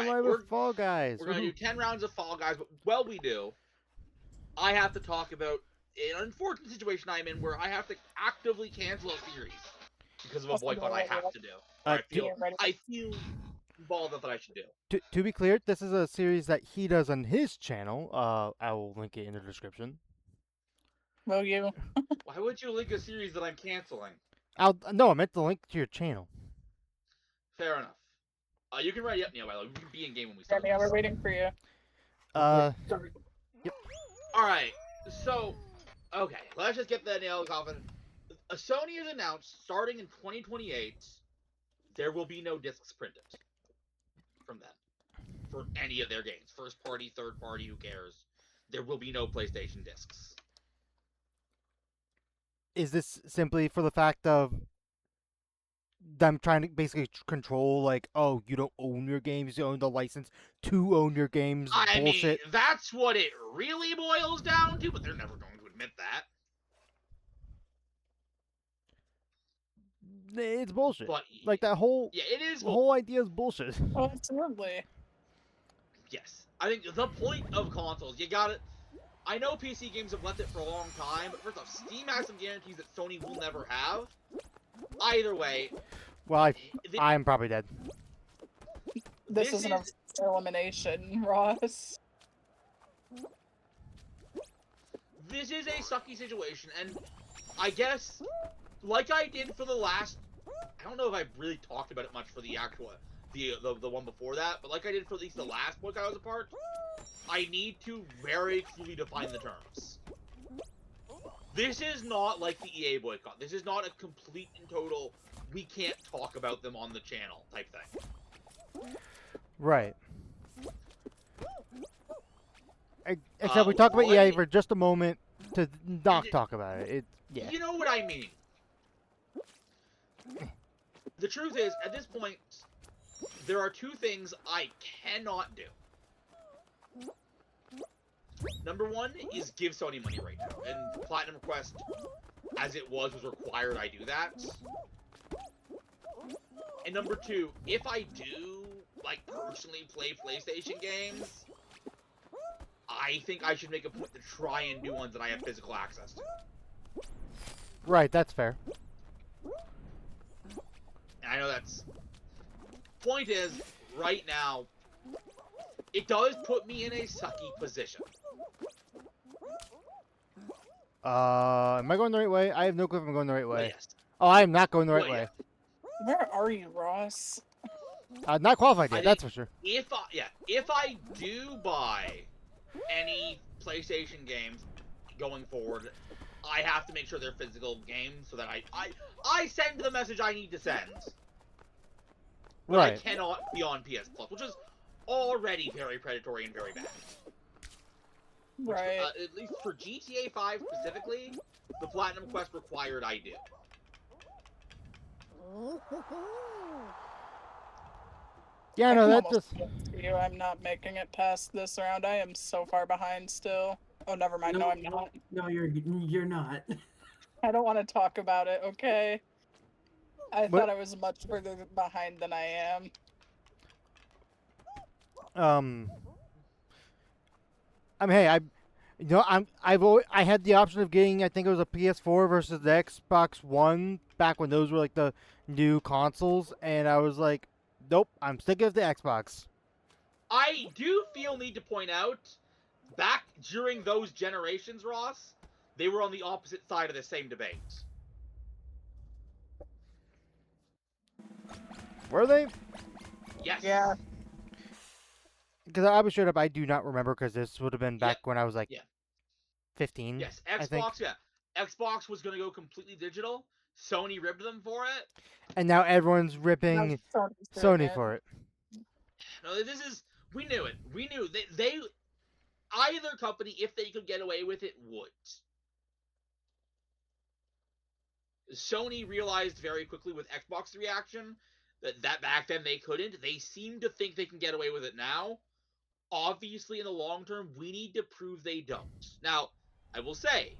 Online with Fall Guys. We're gonna do 10 rounds of Fall Guys, but while we do, I have to talk about an unfortunate situation I'm in where I have to actively cancel a series because of a boycott I have to do. I feel involved that I should do. To be clear, this is a series that he does on his channel. I will link it in the description. Will you? Why would you link a series that I'm canceling? No, I meant the link to your channel. Fair enough. You can write it up, Neil. By the way, we can be in game when we start. Yeah, we're waiting for you. Sorry. Yep. All right. So, okay, let's just get the nail coffin. Sony has announced, starting in 2028, there will be no discs printed from them for any of their games. First party, third party, who cares? There will be no PlayStation discs. Is this simply for the fact of them trying to basically control, like, oh, you don't own your games, you own the license to own your games? I bullshit. mean, that's what it really boils down to, but they're never going to admit that. It's bullshit. But like that whole it is. The whole idea is bullshit. Oh, absolutely. Yes, I think the point of consoles, you got it. I know PC games have left it for a long time, but first off, Steam has some guarantees that Sony will never have. Either way, well, I'm probably dead. This isn't an elimination, Ross. This is a sucky situation, and I guess, like I did for the last, I don't know if I really talked about it much for the actual, the one before that, but like I did for at least the last book I was a part, I need to very clearly define the terms. This is not like the EA boycott. This is not a complete and total, we can't talk about them on the channel type thing. Right. Except we talk about EA for just a moment to not talk about it. Yeah. You know what I mean. The truth is, at this point, there are two things I cannot do. Number one is give Sony money right now, and Platinum Request, as it was required I do that. And number two, if I do, like, personally play PlayStation games, I think I should make a point to try and do ones that I have physical access to. Right, that's fair. And I know that's... Point is, right now, it does put me in a sucky position. Am I going the right way? I have no clue if I'm going the right way. Yes. Oh, I am not going the right way. Where are you, Ross? Not qualified yet, that's for sure. If I do buy any PlayStation games going forward, I have to make sure they're physical games so that I send the message I need to send. But right. I cannot be on PS Plus, which is already very predatory and very bad. Right. At least for GTA 5 specifically, the Platinum Quest required I do. Yeah, no, that just... I'm not making it past this round. I am so far behind still. Oh, never mind. No, I'm not. No, you're not. I don't want to talk about it, okay? I thought I was much further behind than I am. I mean, hey, I had the option of getting, I think it was a PS4 versus the Xbox One back when those were like the new consoles, and I was like, nope, I'm sticking with the Xbox. I do need to point out, back during those generations, Ross, they were on the opposite side of the same debate. Were they? Yes. Yeah. Because I was straight up, I do not remember, because this would have been back when I was like 15. Yes, Xbox, Xbox was going to go completely digital. Sony ripped them for it. And now everyone's ripping Sony for it. No, this is... We knew it. We knew. They either company, if they could get away with it, would. Sony realized very quickly with Xbox's reaction that back then they couldn't. They seem to think they can get away with it now. Obviously, in the long term, we need to prove they don't. Now, I will say,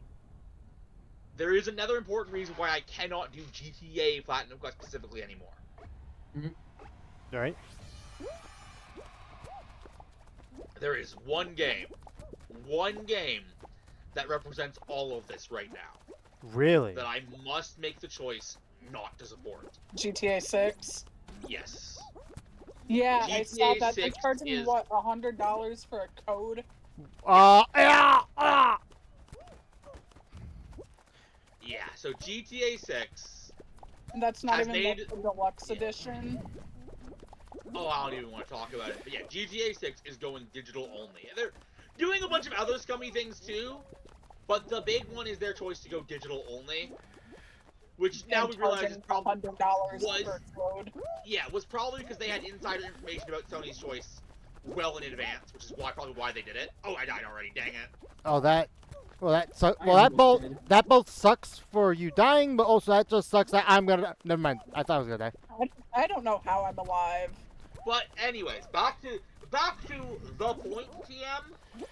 there is another important reason why I cannot do GTA Platinum Quest specifically anymore. All right. There is one game that represents all of this right now Really? that I must make the choice not to support. GTA 6. Yes. Yeah, I saw GTA that. They're 6 charging is- what, $100 for a code? Yeah. Yeah, so GTA 6. And that's not Has even made- the deluxe Yeah. edition. Oh, I don't even want to talk about it. But yeah, GTA 6 is going digital only. And they're doing a bunch of other scummy things too, but the big one is their choice to go digital only. Which now And we realize charging is probably $100 was- for a code. was probably because they had insider information about Sony's choice well in advance, which is probably why they did it. Oh, I died already. Dang it. Oh, that. Well, that sucks. I Well, that almost both did. that both sucks for you dying, but also that just sucks that I'm gonna. Never mind. I thought I was gonna die. I don't know how I'm alive. But anyways, back to the point, TM.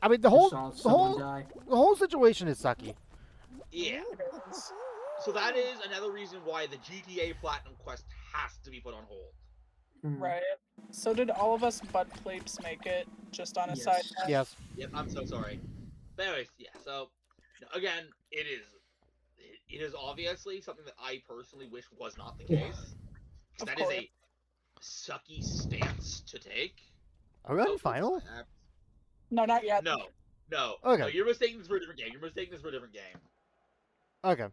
I mean, the Just whole saw the someone whole die. the whole situation is sucky. Yeah. It is. So that is another reason why the GTA Platinum Quest has to be put on hold. Mm. Right. So did all of us butt plebes make it? Just on a Yes. side note? Yes. Yep, I'm so sorry. But anyways, yeah. So again, it is obviously something that I personally wish was not the case. 'Cause Of that is course. a sucky stance to take. Are we on Oh, final? No, not yet. No, no. Okay. No, you're mistaking this for a different game. You're mistaking this for a different game. Okay.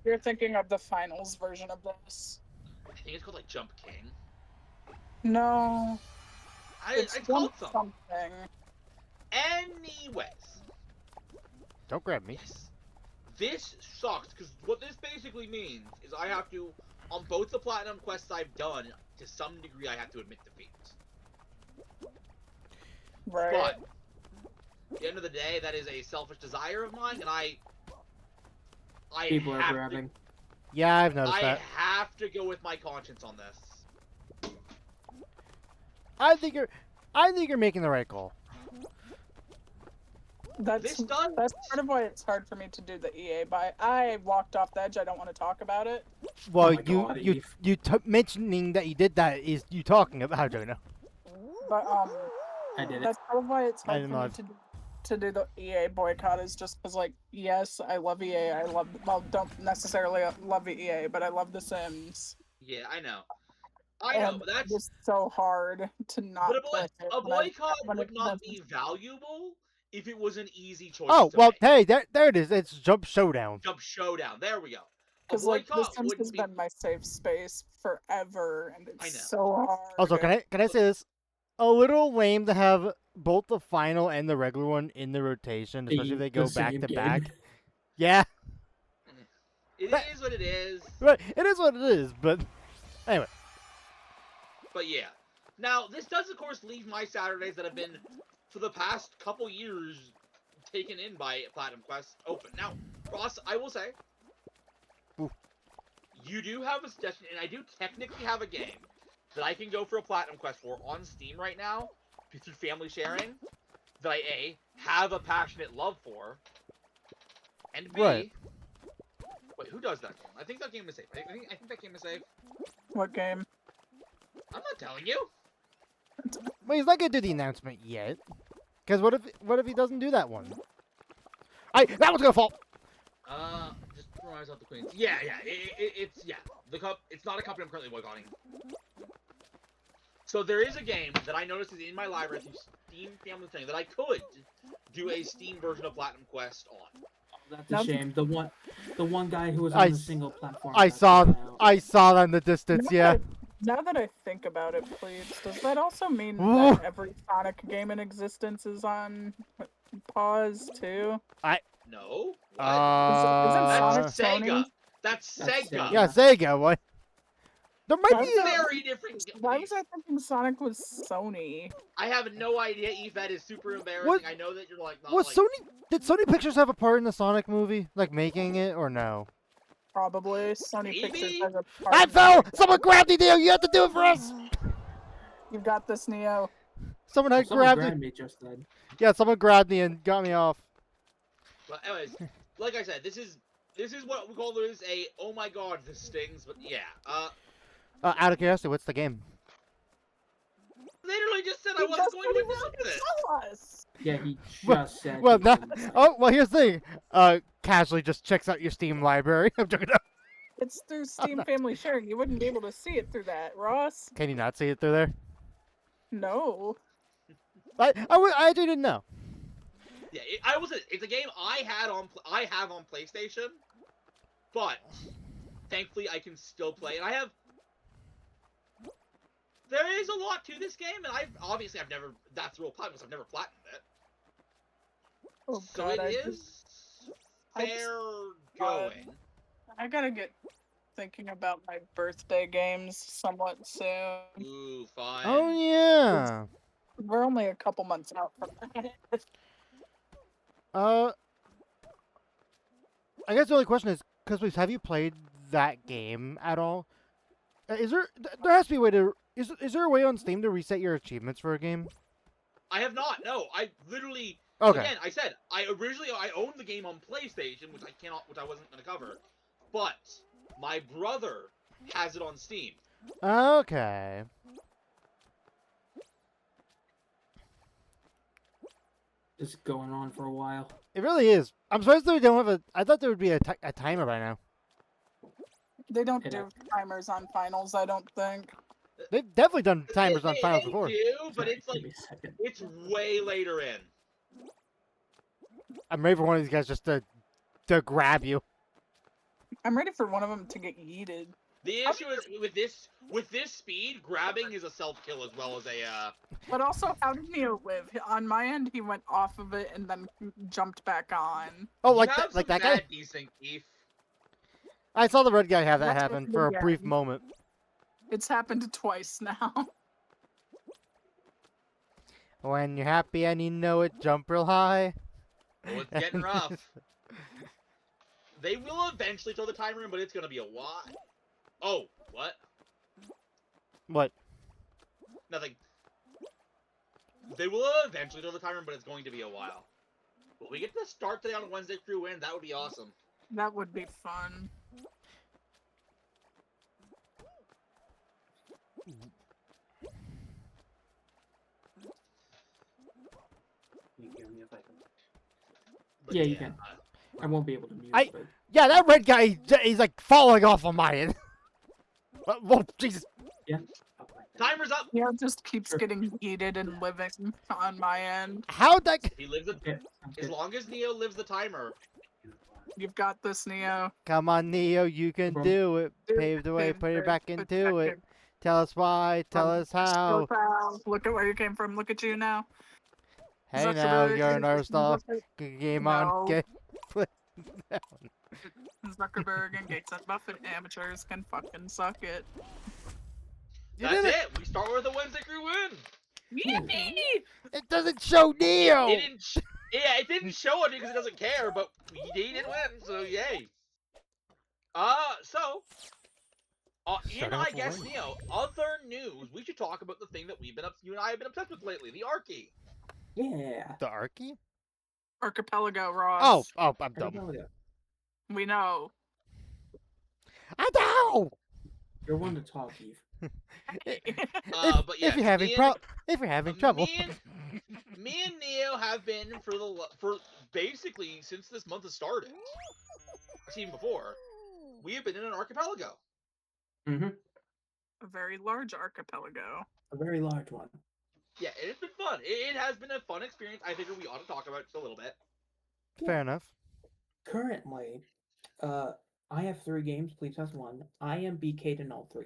You're thinking of the finals version of this. I think it's called like Jump King. No. It's It's called one something. something. Anyways, Don't grab me. yes. This sucks because what this basically means is I have to, on both the Platinum quests I've done, to some degree I have to admit defeat. Right. But at the end of the day, that is a selfish desire of mine, and I People are have grabbing. Yeah, I've noticed I that. have to go with my conscience on this. I think you're making the right call. That's This does. that's part of why it's hard for me to do the EA buy. I walked off the edge. I don't want to talk about it. Well, my God, Eve. you mentioning that you did that is you talking about Jonah. But I did it. that's part of why it's I hard did for me not. to do the EA boycott is just because, like, yes, I love EA. Don't necessarily love EA, but I love The Sims. Yeah, I know. I know, And but that's. It's so hard to not But play it a when I- boycott when would it not doesn't. be valuable if it was an easy choice. Oh to well, make. hey, there it is. It's Jump Showdown. Jump Showdown. There we go. A Because, like, The boycott Sims wouldn't has be. been my safe space forever, and I it's know. so hard. Also, can I say this? A little lame to have both the final and the regular one in the rotation, especially if they go The back same to game. back. Yeah, It But- is what it is. right. It is what it is, but anyway. But yeah. Now, this does, of course, leave my Saturdays that have been, for the past couple years, taken in by Platinum Quest open. Now, Ross, I will say, Ooh. you do have a suggestion, and I do technically have a game that I can go for a Platinum Quest for on Steam right now, through family sharing, that I, A, have a passionate love for, and B, Right. wait, who does that game? I think that game is safe. I think that game is safe. What game? I'm not telling you. Well, he's not gonna do the announcement yet. Because what if he doesn't do that one? That one's gonna fall. Just throw myself the Queens. Yeah. It's the cup. It's not a company I'm currently boycotting. So there is a game that I noticed is in my library through Steam Family Thing that I could do a Steam version of Platinum Quest on. That's a Now- shame. The one guy who was I on the s- single platform. I got saw kicked out. I saw that in the distance. Yeah. Now that I think about it, please, does that also mean Ooh. that every Sonic game in existence is on pause too? No. What? Isn't That's Sonic Sega. Sony? That's That's Sega. Sega. Yeah, Sega. What? There might Why be. was that- Very different. Why was I thinking Sonic was Sony? I have no idea, Eve. That is super embarrassing. What- I know that you're like not Was like. Sony? Did Sony Pictures have a part in the Sonic movie, like making it, or no? Probably Sony Maybe? Pictures has a part I in fell. it. Someone grabbed the deal. You have to do it for us. You got this, Neo. Someone had Someone grabbed grabbed me. me just then. Yeah, someone grabbed me and got me off. But anyways, like I said, this is what we call this a oh my god this stings. But yeah. Out of curiosity, what's the game? said He I wasn't just going said to he wasn't announce it. gonna tell us. Yeah, he Well- just said. Well, he that, wouldn't say. oh, well, here's the thing. Casually just checks out your Steam library. I'm joking. It's through Steam Family Sharing. You wouldn't be able to see it through that, Ross. Can you not see it through there? No. I actually didn't know. Yeah, it's a game I have on PlayStation, but thankfully I can still play. And there is a lot to this game, and I've never. That's the real problem, because I've never platinumed it. Oh So god, it is I fair just- going. I gotta get thinking about my birthday games somewhat soon. Ooh, fine. Oh yeah. We're only a couple months out from that. I guess the only question is, please, have you played that game at all? Is there has to be a way to is there a way on Steam to reset your achievements for a game? I have not. No, I literally. Okay. Again, I said I owned the game on PlayStation, which I wasn't gonna cover, but my brother has it on Steam. Okay. It's going on for a while. It really is. I'm surprised they don't have a. I thought there would be a timer by now. They don't Yeah. do timers on finals, I don't think. They've definitely done timers on They finals before. do, but Sorry, it's like give me a second. it's way later in. I'm ready for one of these guys just to grab you. I'm ready for one of them to get yeeted. The issue is with this speed, grabbing is a self kill as well as a. But also, how did Neo live? On my end, he went off of it and then jumped back on. Oh, You like have that, like some that guy. bad desync, Keith. I saw the red guy have that That's happen what for a the brief guy- moment. It's happened twice now. When you're happy and you know it, jump real high. Oh, it's getting rough. They will eventually throw the timer in, but it's gonna be a while. Oh, what? What? Nothing. They will eventually throw the timer in, but it's going to be a while. Will we get to start today on Wednesday Crew Win? That would be awesome. That would be fun. Can you give me a second? But Yeah, you can. I won't be able to mute. I- But Yeah, that red guy, he's like falling off on my end. Whoa, Jesus. Timer's up. Neo just keeps Sure. getting yeeted and living on my end. How'd that? He lives it. okay, sounds As good. long as Neo lives the timer. You've got this, Neo. Come on, Neo, you can Bro. do it. Do Pave the way, Pave put the it back way, put into back it. Tell us why, tell us how. Look out. Look at where you came from. Look at you now. Hey now, Zuckerberg you're an and- Aristotle. Game on, No. get put down. Zuckerberg and Gates and Buffett amateurs can fucking suck it. You That's did it. We start with a Wednesday Crew Win. Yippee! It doesn't show Neo. It didn't. It didn't show it because it doesn't care, but he did win, so yay. So. In Starting off I guess with Neo, other news, we should talk about the thing that you and I have been obsessed with lately, the Arky. Yeah. The Arky? Archipelago, Ross. Oh, I'm Where'd it dumb. go? We know. I know. Uh, You're one to talk, Eve. But yeah, if you're having trouble. Me and Neo have been for basically since this month has started. Actually, even before, we have been in an archipelago. Mm-hmm. A very large archipelago. A very large one. Yeah, it's been fun. It has been a fun experience. I figure we ought to talk about it just a little bit. Fair enough. Currently, I have 3 games. Please has 1. I am BK'd in all 3.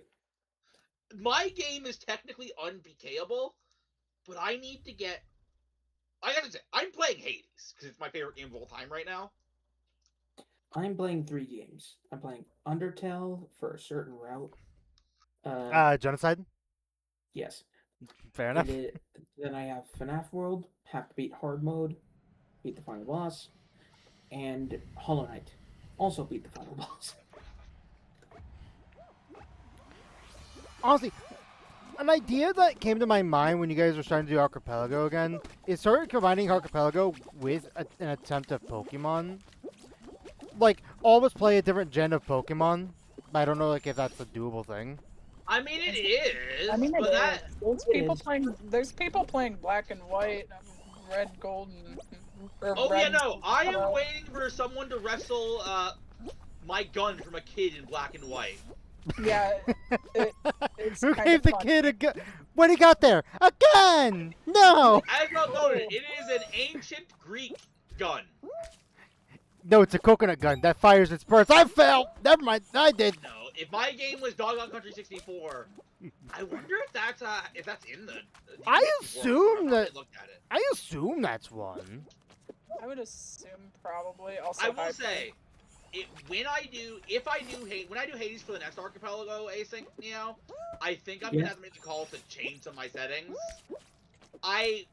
My game is technically unBKable, but I need to get. I gotta say, I'm playing Hades because it's my favorite game of all time right now. I'm playing 3 games. I'm playing Undertale for a certain route. Genocide? Yes. Fair enough. Then I have FNAF World, have to beat hard mode, beat the final boss, and Hollow Knight, also beat the final boss. Honestly, an idea that came to my mind when you guys were starting to do Archipelago again is started combining Archipelago with an attempt at Pokemon. Like, all of us play a different gen of Pokemon, but I don't know like if that's a doable thing. I mean, it is. I mean, but it that. is. There's people playing black and white, red, gold, and Oh red, yeah, no. I am yellow. waiting for someone to wrestle my gun from a kid in black and white. Yeah, it's Who kind gave of the fun. kid a gun? What he got there? A gun! No! As well noted, it is an ancient Greek gun. No, it's a coconut gun that fires its bursts. I fell! Never mind, I did. No, if my game was Doggone Country 64, I wonder if that's in the. I 64. assume I've that- not looked at it. I assume that's one. I would assume probably. Also, I will hybrid. say, when I do Hades for the next Archipelago async, I think I'm gonna have to make the call to change some of my settings. I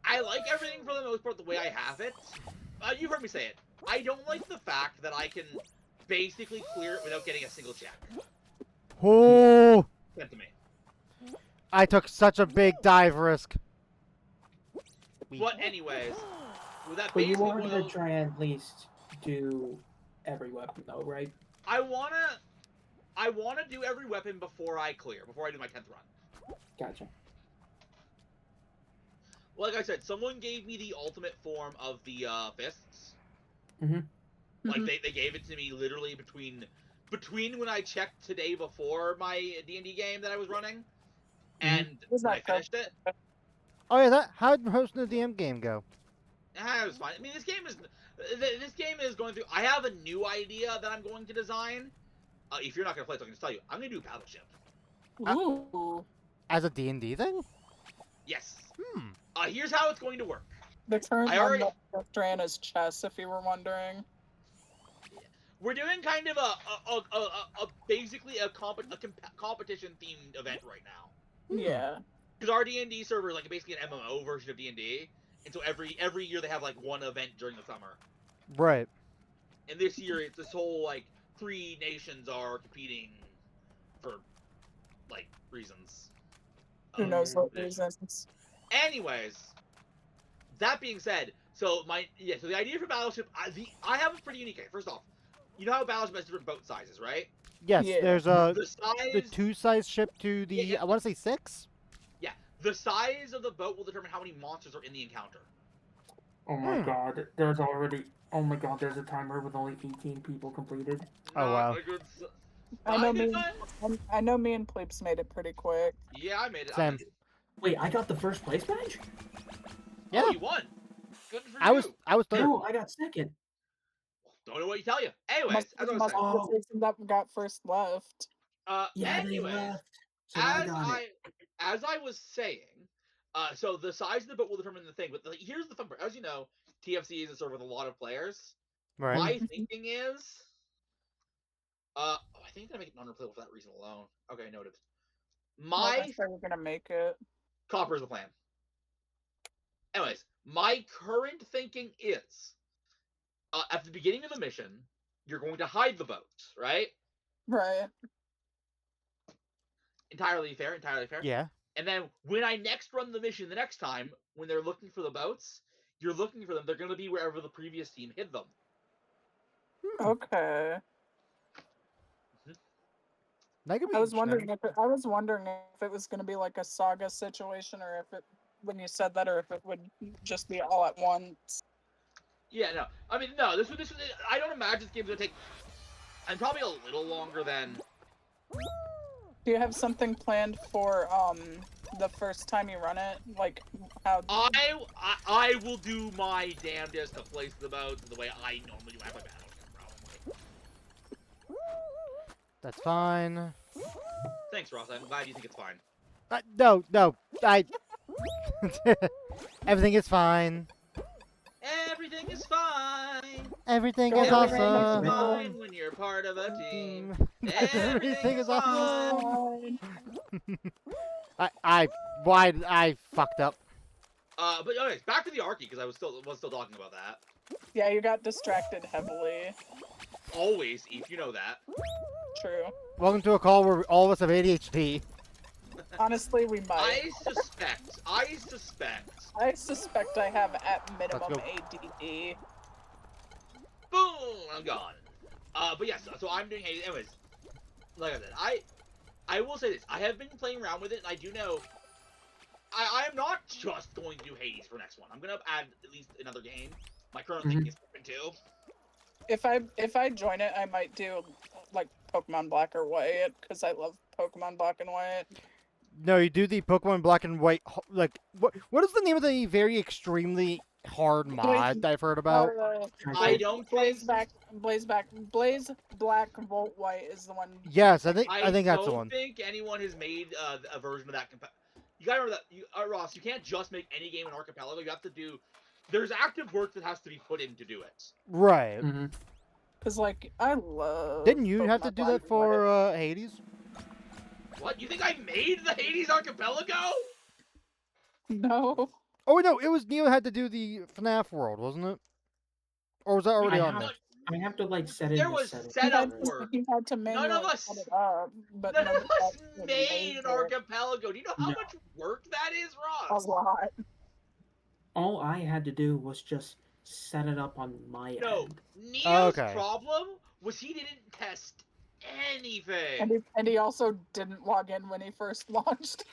like everything for the most part the way I have it. You've heard me say it. I don't like the fact that I can basically clear it without getting a single check Oh, sent to me. I took such a big dive risk. But anyways, with that But you basically wanted to boils- try and at least do every weapon, though, right? I wanna do every weapon before I do my 10th run. Gotcha. Like I said, someone gave me the ultimate form of the fists. Mhm. Like Mhm. they gave it to me literally between when I checked today before my D&D game that I was running, and Was when that I finished it. Oh yeah, how'd hosting the DM game go? It was fine. I mean, this game is going through. I have a new idea that I'm going to design. If you're not gonna play, so I can just tell you, I'm gonna do a battleship. Ooh, As a D&D thing? Yes. Hmm. Here's how it's going to work. the current I already- one that Drana's chess, if you were wondering. We're doing kind of a basically a competition themed event right now. Yeah. Because our D&D server is like basically an MMO version of D&D, and so every year they have like one event during the summer. Right. And this year it's this whole like 3 nations are competing for like reasons. Who knows what there's- reasons? Anyways, that being said, so the idea for Battleship, I have a pretty unique idea. First off, you know how Battleship has different boat sizes, right? Yes, Yeah. there's The size, the 2-size ship to the Yeah. I want to say 6. the size of the boat will determine how many monsters are in the encounter. Oh my Hmm. god, there's already. Oh my god, there's a timer with only 18 people completed. Oh, Not wow. a good I know did me. not- I know me and Pleeps made it pretty quick. Yeah, I made it. Same. Wait, I got the first place badge? Yeah. Oh, you won. Good for I you. was third. No, I got second. Don't know what you tell you. Anyways, Must, as I was must saying, be the person that got first left. Yeah, anyways, they left. So I as got it. as I was saying, so the size of the boat will determine the thing. But here's the fun part. As you know, TFC is a server with a lot of players. Right. My thinking is, I think I'm gonna make it non-replayable for that reason alone. Okay, noted. My That's how we're gonna make it. copper is the plan. Anyways, my current thinking is, at the beginning of the mission, you're going to hide the boat, right? Right. Entirely fair, entirely fair. Yeah. And then when I next run the mission the next time, when they're looking for the boats, you're looking for them. They're going to be wherever the previous team hid them. Okay. That could be I was interesting. wondering if it was gonna be like a saga situation, or if it, when you said that, or if it would just be all at once. Yeah, no. I mean, no. This would. I don't imagine this game's going to take. And probably a little longer than. Do you have something planned for the first time you run it? Like how? I will do my damnedest to place the boats the way I normally do. I play Battleship, probably. That's fine. Thanks, Ross. I'm glad you think it's fine. No, I. Everything is fine. Everything is fine. Everything Go is ahead, Everything awesome. is fine when you're part of a team. Everything is awesome. Fine. I fucked up. But anyways, back to the Arky because I was still talking about that. Yeah, you got distracted heavily. Always, Eve, you know that. True. Welcome to a call where all of us have ADHD. Honestly, we might. I suspect. I have at minimum go. ADD. Boom, I'm gone. But yes, so I'm doing Hades. Anyways, like I said, I will say this: I have been playing around with it, and I do know. I am not just going to do Hades for next one. I'm gonna add at least another game. My current thinking is Pikmin 2. If I join it, I might do like Pokemon Black or White because I love Pokemon Black and White. No, you do the Pokemon Black and White. Like, what is the name of the very extremely hard mod that I've heard about? I don't think. Blaze Black Volt White is the one. Yes, I think that's the don't one. think anyone has made a version of that. You gotta remember that, Ross. You can't just make any game in Archipelago. You have to do. There's active work that has to be put in to do it. Right. Mm-hmm. Cause like I love. Didn't you have to Pokemon do Black that and White. for Hades? What? You think I made the Hades Archipelago? No. Oh no, it was Neo had to do the FNAF world, wasn't it? Or was that already I on have- there? I have to like set it. There in the was settings. setup He had to- work. He had to None manually of us- set it up, but None of us actually made an it. archipelago. Do you know how No. much work that is, A Ross? lot. All I had to do was just set it up on my No, end. Neo's Okay. problem was he didn't test anything. And he also didn't log in when he first launched.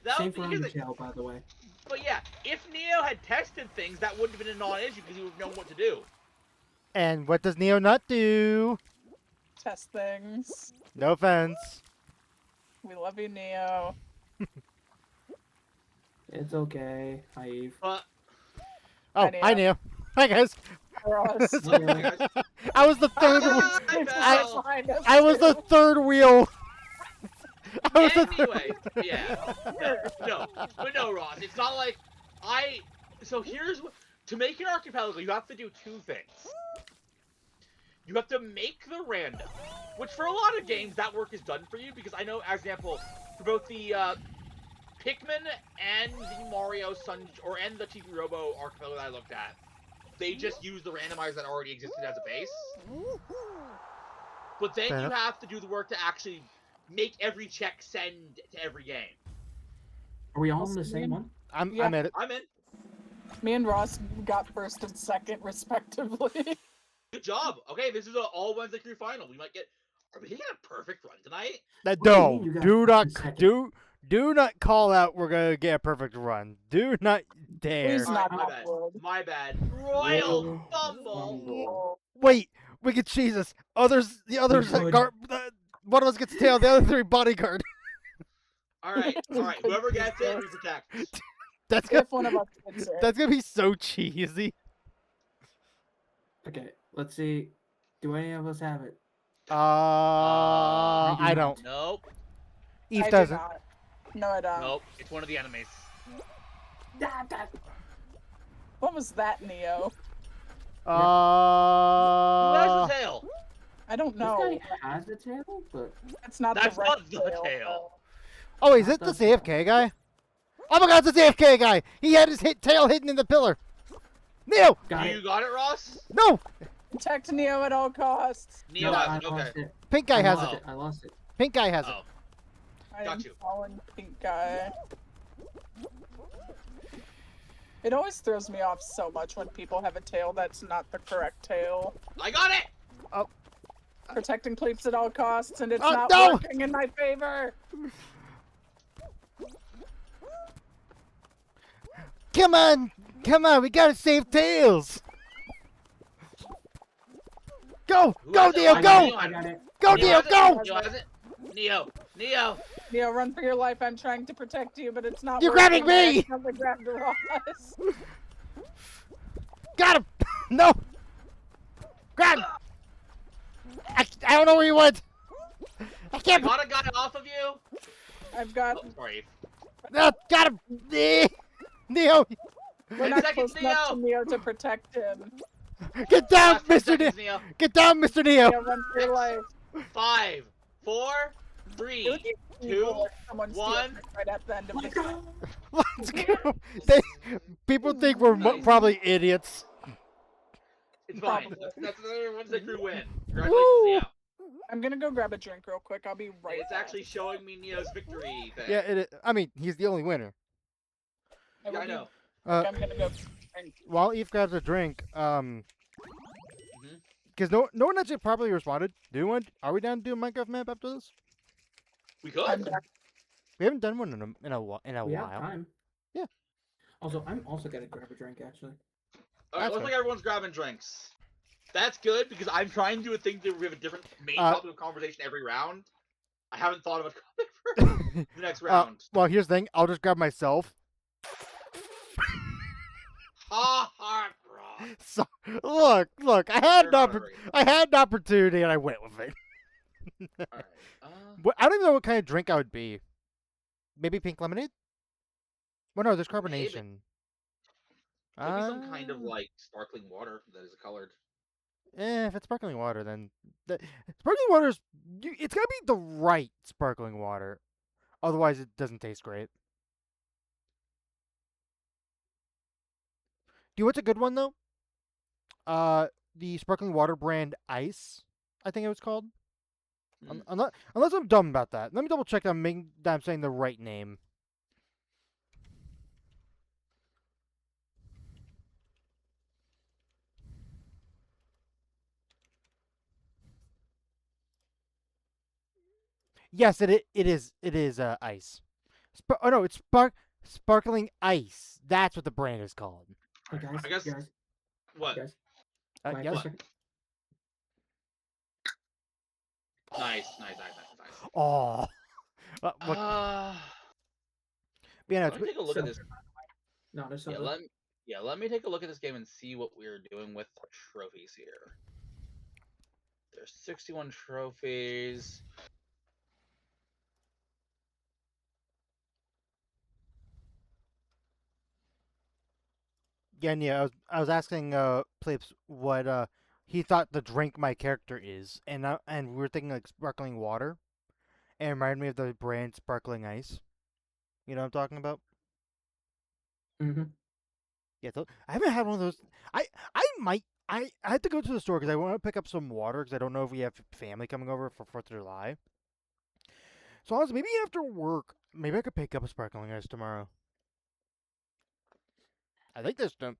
That Same would for be the, Undertale, by the way. but yeah, if Neo had tested things, that wouldn't have been a non-issue because he would have known what to do. And what does Neo not do? Test things. No offense. We love you, Neo. It's okay. Eve. But Oh, Hi, hi Neo. Hi guys. Ross. Yeah. I was the third. I was the third wheel. I was the third. Anyway, yeah. No, but no, Ross. It's not like I. So here's what. To make an archipelago, you have to do two things. You have to make the random, which for a lot of games that work is done for you because I know, as example, for both the Pikmin and the Mario and the Chibi Robo archipelago that I looked at, they just use the randomizer that already existed as a base. But then Fair you enough. have to do the work to actually make every check send to every game. Are we all in the same one? I'm Yeah. at it. I'm in. Me and Ross got first and second, respectively. Good job. Okay, this is an all Wednesday crew final. We might get. Are we getting a perfect run tonight? That What do you no, mean you got do not second? do not call out. We're gonna get a perfect run. Do not dare. Please Alright, not my that bad. word. My bad. Royal Royal fumble. fumble. Wait, wicked Jesus. The others, Good. one of us gets tail. The other three bodyguard. All right. Whoever gets it, we protect. That's gonna If one of us gets it. that's gonna be so cheesy. Okay, let's see. Do any of us have it? I don't. Nope. Eve I do doesn't. not. No, I don't. Nope. It's one of the enemies. What was that, Neo? Who has the tail? I don't This know. guy has a tail, but It's not That's the red not the tail. Oh, is it the That's CFK guy? Oh my God, it's the CFK guy. He had his tail hidden in the pillar. Neo, got You it. got it, Ross? no. Protect Neo at all costs. Neo No, has I it. Okay. lost it. Pink guy I has lost it. it. I lost it. Pink guy has it. Oh. I Got am you. fallen pink guy. It always throws me off so much when people have a tail that's not the correct tail. I got it. Protecting Cleeps at all costs, and it's Oh, not no! working in my favor. Come on, we gotta save tails. Go, Who go, has it? Neo, I go, got I got it. go, Neo Neo, has it. go. Neo has it. Neo. Neo, run for your life. I'm trying to protect you, but it's not You're working. grabbing me! I accidentally grabbed Ross. Got him. No, grab. I don't know where you went. I I can't. got a guy off of you. I've got. Oh, sorry. No, got him. Neo, We're 10 not seconds, close enough to Neo. Neo to protect him. get down, Last 10 Mr. Neo. seconds, Neo. Get down, Mr. Neo. Neo, run for your life. 5, 4, It 3. would be two, evil if someone steals one. it right at the end of the game. Let's go. People think we're Nice. probably idiots. It's fine. Probably. That's another Wednesday crew win. Woo! Congratulations, Neo. I'm gonna go grab a drink real quick. I'll be right It's back. actually showing me Neo's victory thing. Yeah, I mean, he's the only winner. I will Yeah, I be know. back. I'm gonna go drink. While Eve grabs a drink, Mhm. because no one actually properly responded. Are we down to do a Minecraft map after this? We could. I'm back. We haven't done one in a We have while. time. Yeah. Also, I'm also gonna grab a drink actually. All right, That's looks fair. like everyone's grabbing drinks. That's good because I'm trying to do a thing that we have a different main Uh, topic of conversation every round. I haven't thought of a topic for the next round. Well, here's the thing. I'll just grab myself. Ha ha, bro. So, look. You're not a racist. I had an opportunity, and I went with it. All right. I don't even know what kind of drink I would be. Maybe pink lemonade. Well, no, there's carbonation. Could be some kind of Uh, like sparkling water that is colored. if it's sparkling water, then sparkling water is. It's gotta be the right sparkling water, otherwise it doesn't taste great. Do you know what's a good one though? The sparkling water brand Ice, I think it was called. Hmm. Unless I'm dumb about that. Let me double check that I'm saying the right name. Yes, it is Ice. Oh no, it's sparkling Ice. That's what the brand is called. Hey guys, I guess- guys, What? guys. quiet for a Yes. second. Nice. Oh. Look, yeah, no, Let me take a look at So- this. No, there's Yeah, something. let me take a look at this game and see what we're doing with trophies here. There's 61 trophies. yeah. I was asking Plips what he thought the drink my character is, and we were thinking like sparkling water, and it reminded me of the brand Sparkling Ice. You know what I'm talking about? Mm-hmm. Yeah, I haven't had one of those. I had to go to the store because I want to pick up some water because I don't know if we have family coming over for 4th of July. So I was maybe after work, maybe I could pick up a sparkling ice tomorrow. I think they're still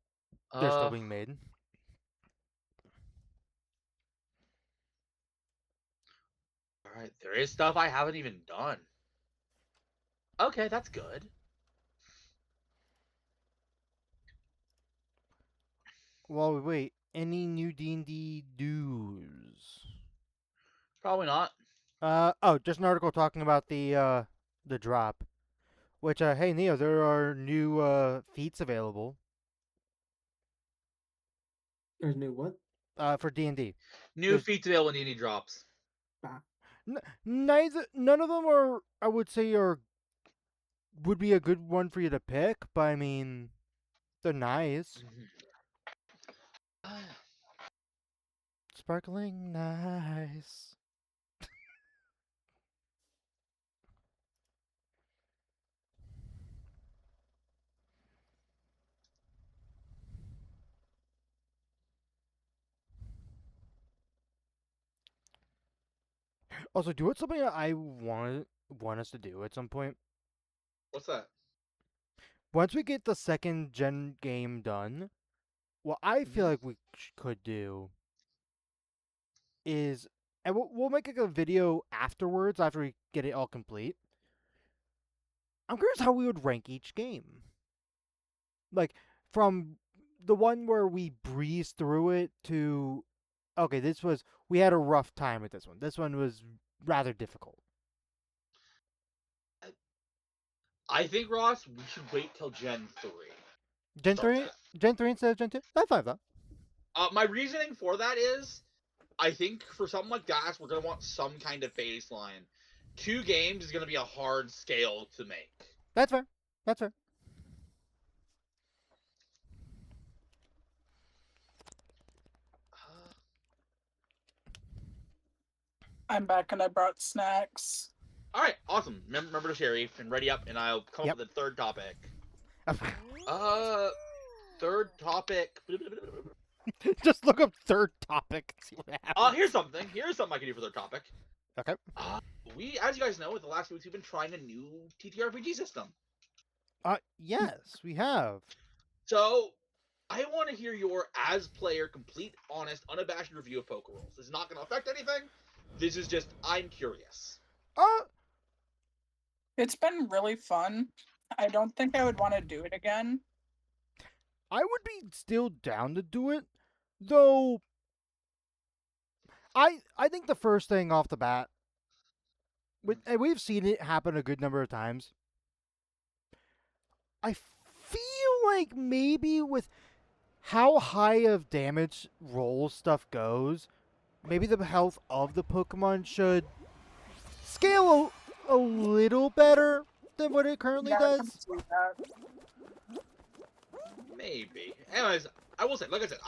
being made. All right, there is stuff I haven't even done. Okay, that's good. Well, wait. Any new D&D dues? Probably not. Just an article talking about the drop. Which hey Neo, there are new feats available There's new what? for D&D. New There's- feats available in D&D drops. None of them are, I would say, would be a good one for you to pick, but I mean, they're nice. Sparkling nice. Also, do it something that I want us to do at some point. What's that? Once we get the second gen game done, what I feel like we could do is, and we'll make like a video afterwards after we get it all complete. I'm curious how we would rank each game. Like from the one where we breezed through it to, okay, we had a rough time with this one. This one was rather difficult. I think, Ross, we should wait till Gen 3. Gen Start 3, that. Gen 3 instead of Gen 2. High five that. My reasoning for that is, I think for something like that, we're gonna want some kind of baseline. 2 games is gonna be a hard scale to make. That's fair. That's fair. I'm back and I brought snacks. All right, awesome. Remember to share and ready up, and I'll come Yep. up with the third topic. Third topic. Just look up third topic and see what happens. Here's something. Here's something I can do for third topic. Okay. We, as you guys know, with the last few weeks, we've been trying a new TTRPG system. Yes, we have. So, I want to hear your as-player, complete, honest, unabashed review of Poker Rolls. This is not going to affect anything. This is just, I'm curious. It's been really fun. I don't think I would want to do it again. I would be still down to do it, though. I think the first thing off the bat, and we've seen it happen a good number of times. I feel like maybe with how high of damage roll stuff goes, maybe the health of the Pokemon should scale a little better than what it currently Yeah, I can does. see that. Maybe. Anyways, I will say, like I said,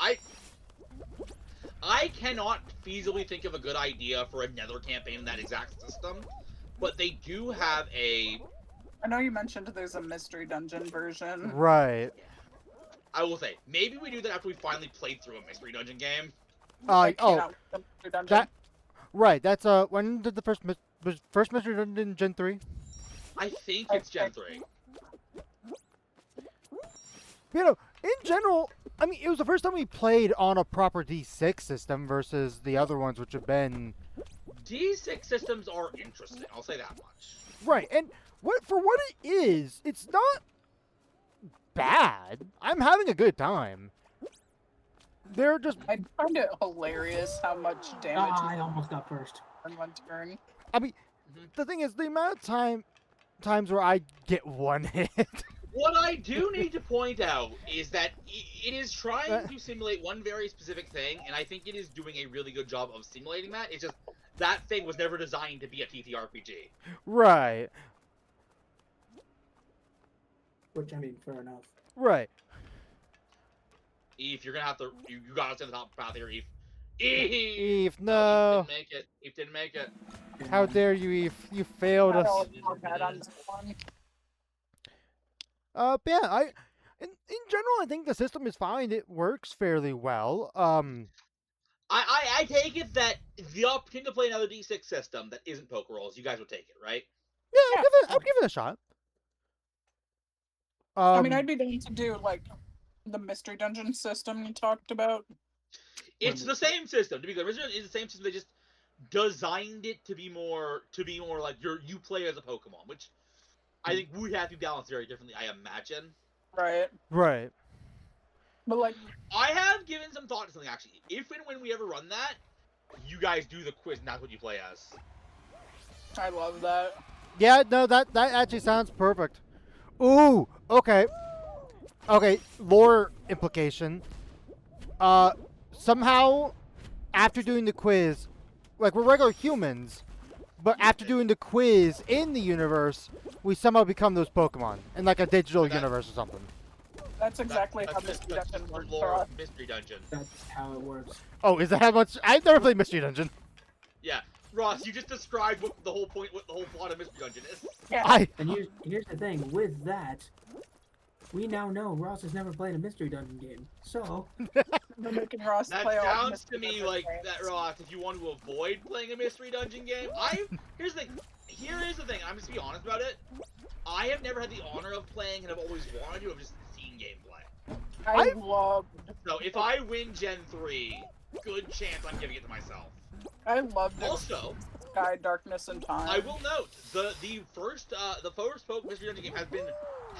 I cannot feasibly think of a good idea for another campaign in that exact system, but they do have a. I know you mentioned there's a mystery dungeon version. Right. I will say, maybe we do that after we finally played through a mystery dungeon game. I Oh, cannot with the mystery dungeon. that right. That's when did the first Mystery Dungeon Gen 3? I think it's Gen 3. You know, in general, I mean, it was the first time we played on a proper D6 system versus the other ones, which have been D6 systems are interesting, I'll say that much. right. And what it is, it's not bad. I'm having a good time. They're just, I find it hilarious how much damage Ah, I almost got first. in one turn. I mean, the thing is, the amount of times where I get one hit. What I do need to point out is that it is trying to simulate one very specific thing, and I think it is doing a really good job of simulating that. It's just that thing was never designed to be a TTRPG. Right. Which, I mean, fair enough. Right. Eve, you're gonna have to. You gotta stay on the top path here, Eve. Eve! Eve, Eve no. didn't make it. Eve didn't make it. How dare you, Eve? You failed I us. don't know bad on this one. But yeah, in general, I think the system is fine. It works fairly well. I take it that the opportunity to play another D6 system that isn't poker rolls, you guys would take it, right? Yeah, Yeah. I'll give it a shot. I mean, I'd be down to do like the mystery dungeon system you talked about. It's the same system. To be clear, Resident is the same system. They just designed it to be more like you play as a Pokemon, which I think would have to be balanced very differently. I imagine. Right. right. But like, I have given some thought to something actually. If and when we ever run that, you guys do the quiz, and that's what you play as. I love that. Yeah, no, that actually sounds perfect. Ooh, okay. Okay, lore implication. Somehow, after doing the quiz, like we're regular humans, but after doing the quiz in the universe, we somehow become those Pokemon in like a digital That- universe or something. That's exactly how That's mystery just dungeon the works. lore for us. of Mystery Dungeon. That's how it works. Oh, is that how much? I've never played Mystery Dungeon. Yeah, Ross, you just described what the whole plot of Mystery Dungeon is. Yeah. And here's the thing. With that, we now know Ross has never played a mystery dungeon game. So, We're making Ross That play all the sounds mystery to me dungeon like games. that, Ross. If you want to avoid playing a Mystery Dungeon game, here's the thing. Here is the thing. I'm just to be honest about it. I have never had the honor of playing, and I've always wanted to. I've just seen gameplay. I I've- love. So if I win Gen 3, good chance I'm giving it to myself. I loved it. Also, Sky, Darkness, and Time. I will note the first Mystery Dungeon game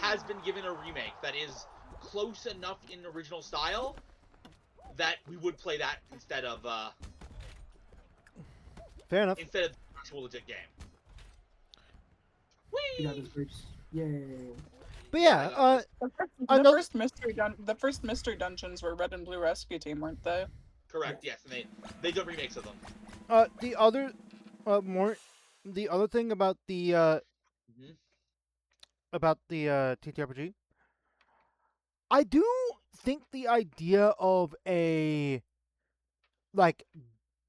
has been given a remake that is close enough in original style that we would play that instead of Fair enough. the actual legit game. we got Whee! this first. Yay. But yeah, another- The first mystery dungeons were Red and Blue Rescue Team, weren't they? Correct. Yes, and they do remakes of them. the other, the other thing about the Mhm. TTRPG, I do think the idea of a like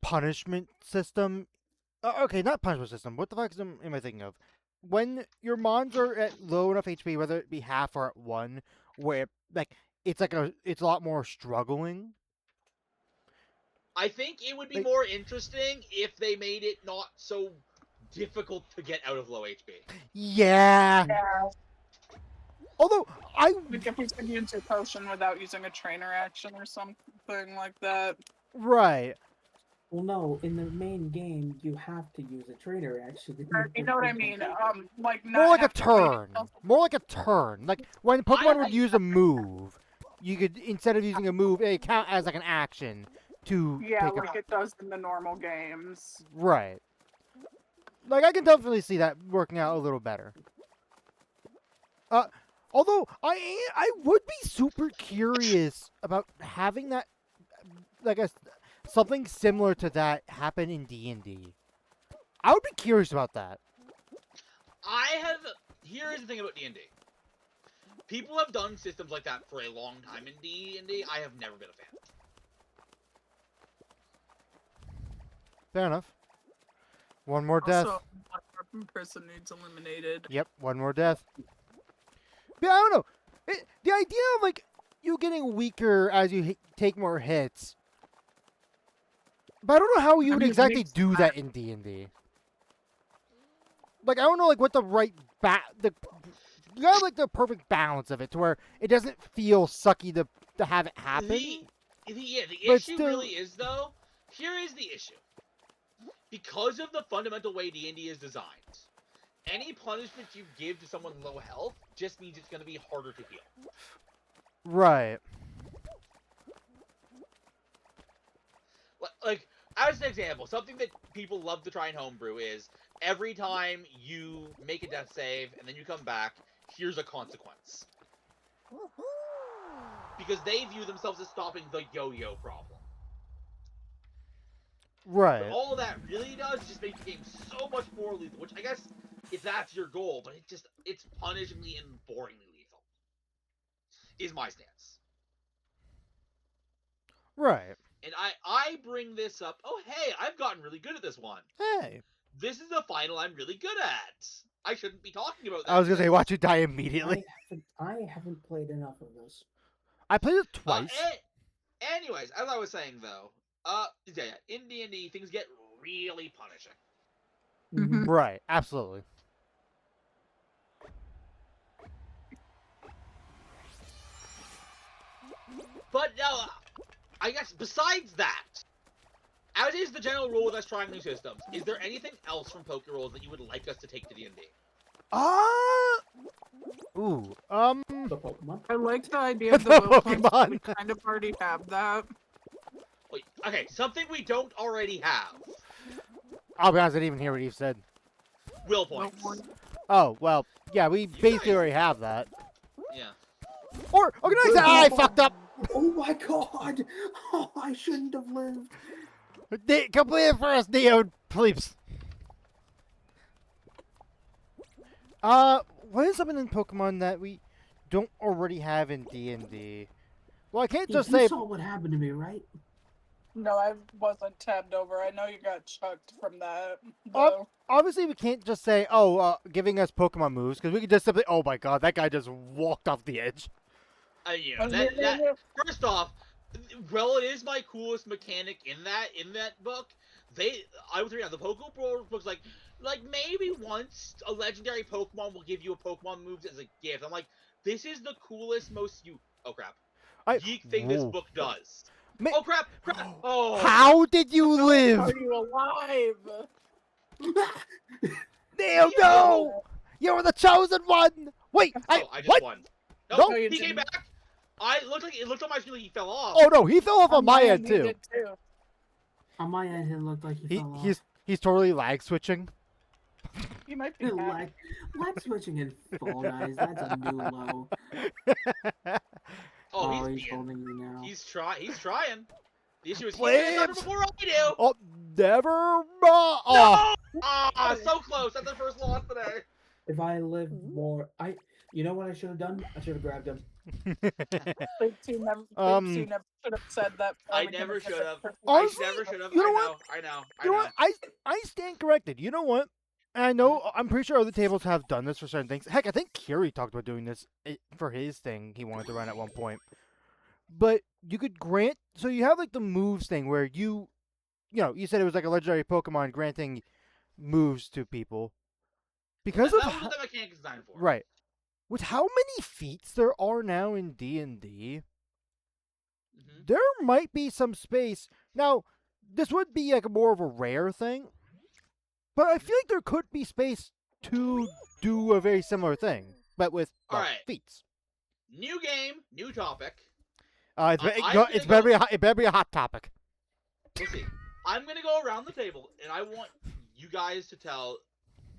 punishment system. Okay, not punishment system. What the fuck am I thinking of? When your mons are at low enough HP, whether it be half or at 1, where like it's a lot more struggling. I think it would be Like- more interesting if they made it not so difficult to get out of low HP. Yeah. Yeah. Although Like if you could use your potion without using a trainer action or something like that. right. Well, no, in the main game, you have to use a trainer, actually. You know what I mean? Like not More like a have to wait turn. until- More like a turn. Like when Pokemon would I- use a move, you could instead of using a move, it count as like an action to Yeah, take like it does in the normal games. Right. Like I can definitely see that working out a little better. Although I would be super curious about having that like something similar to that happen in D&D. I would be curious about that. Here's the thing about D&D. People have done systems like that for a long time in D&D. I have never been a fan. Fair enough. One more death. Also, one person needs eliminated. Yep, one more death. But I don't know. The idea of like you getting weaker as you take more hits. But I don't know how you I would mean, it exactly makes do that in D&D. Like I don't know like what the right you got like the perfect balance of it to where it doesn't feel sucky to have it happen. The But issue still- really is, though, here is the issue. Because of the fundamental way D&D is designed, any punishment you give to someone low health just means it's going to be harder to heal. Right. Like, as an example, something that people love to try and homebrew is every time you make a death save and then you come back, here's a consequence. Because they view themselves as stopping the yo-yo problem. Right. But all of that really does is just make the game so much more lethal, which I guess if that's your goal, but it's punishingly and boringly lethal. Is my stance. Right. And I bring this up. Oh, hey, I've gotten really good at this one. Hey. This is the final I'm really good at. I shouldn't be talking about that. I was gonna say watch you die immediately. I haven't played enough of this. I played it twice. Anyways, as I was saying though, yeah, in D&D things get really punishing. Mhm. Right. Absolutely. But I guess besides that, as is the general rule with us trying new systems, is there anything else from Poké Rolls that you would like us to take to D&D? Ooh. The Pokemon. I like the idea of the The will points, but we Pokemon. kind of already have that. Wait, okay, something we don't already have. I'll be honest, I didn't even hear what Eve said. Will Will points. points. Oh, well, yeah, we basically guys- already have that. Yeah. Or, okay, no, I said, I fucked up. Oh my god! Oh, I shouldn't have lived. Complete it first, Neo, please. What is something in Pokemon that we don't already have in D&D? Well, I can't just you say... saw what happened to me, right? No, I wasn't tabbed over. I know you got chucked from that. Oh. Though. Obviously, we can't just say, giving us Pokemon moves, because we could just simply, oh my god, that guy just walked off the edge. You know, first off, well, it is my coolest mechanic in that book. I would read the Pokemon books like maybe once a legendary Pokemon will give you a Pokemon move as a gift. I'm like, this is the coolest, most geek thing this Whoa. book does. Ma- Oh crap! Oh, How did you live? Are you alive? Neo, no! You were the chosen one! Wait, I just what? won. No, No, you he came didn't. back. It looked on my screen like he fell off. Oh no, he fell off on my end, end we too. did too. On my end, it looked like he fell off. He's totally lag switching. You might be Lag, lag switching in Fall Guys. That's a new low. Oh, he's he's holding me now. He's trying. The issue is he Flips. gets it before I do. Oh, never mind. Oh, No! Ah, so close. That's the first loss today. If I lived more, you know what I should have done? I should have grabbed him. Big T never should have said that. I never should have. Honestly, I never should have. you know I what? know. I know. You know what? I stand corrected. You know what? And I know I'm pretty sure other tables have done this for certain things. Heck, I think Curie talked about doing this for his thing he wanted to run at one point. But you could grant, so you have like the moves thing where you said it was like a legendary Pokemon granting moves to people because That of was what the mechanic is designed for. right. With how many feats there are now in D&D, Mhm. there might be some space. Now, this would be like more of a rare thing, but I feel like there could be space to do a very similar thing, but with Alright. feats. New game, new topic. It's, I'm it, gonna it's go- better be it better be a hot topic. Let's see. I'm gonna go around the table, and I want you guys to tell,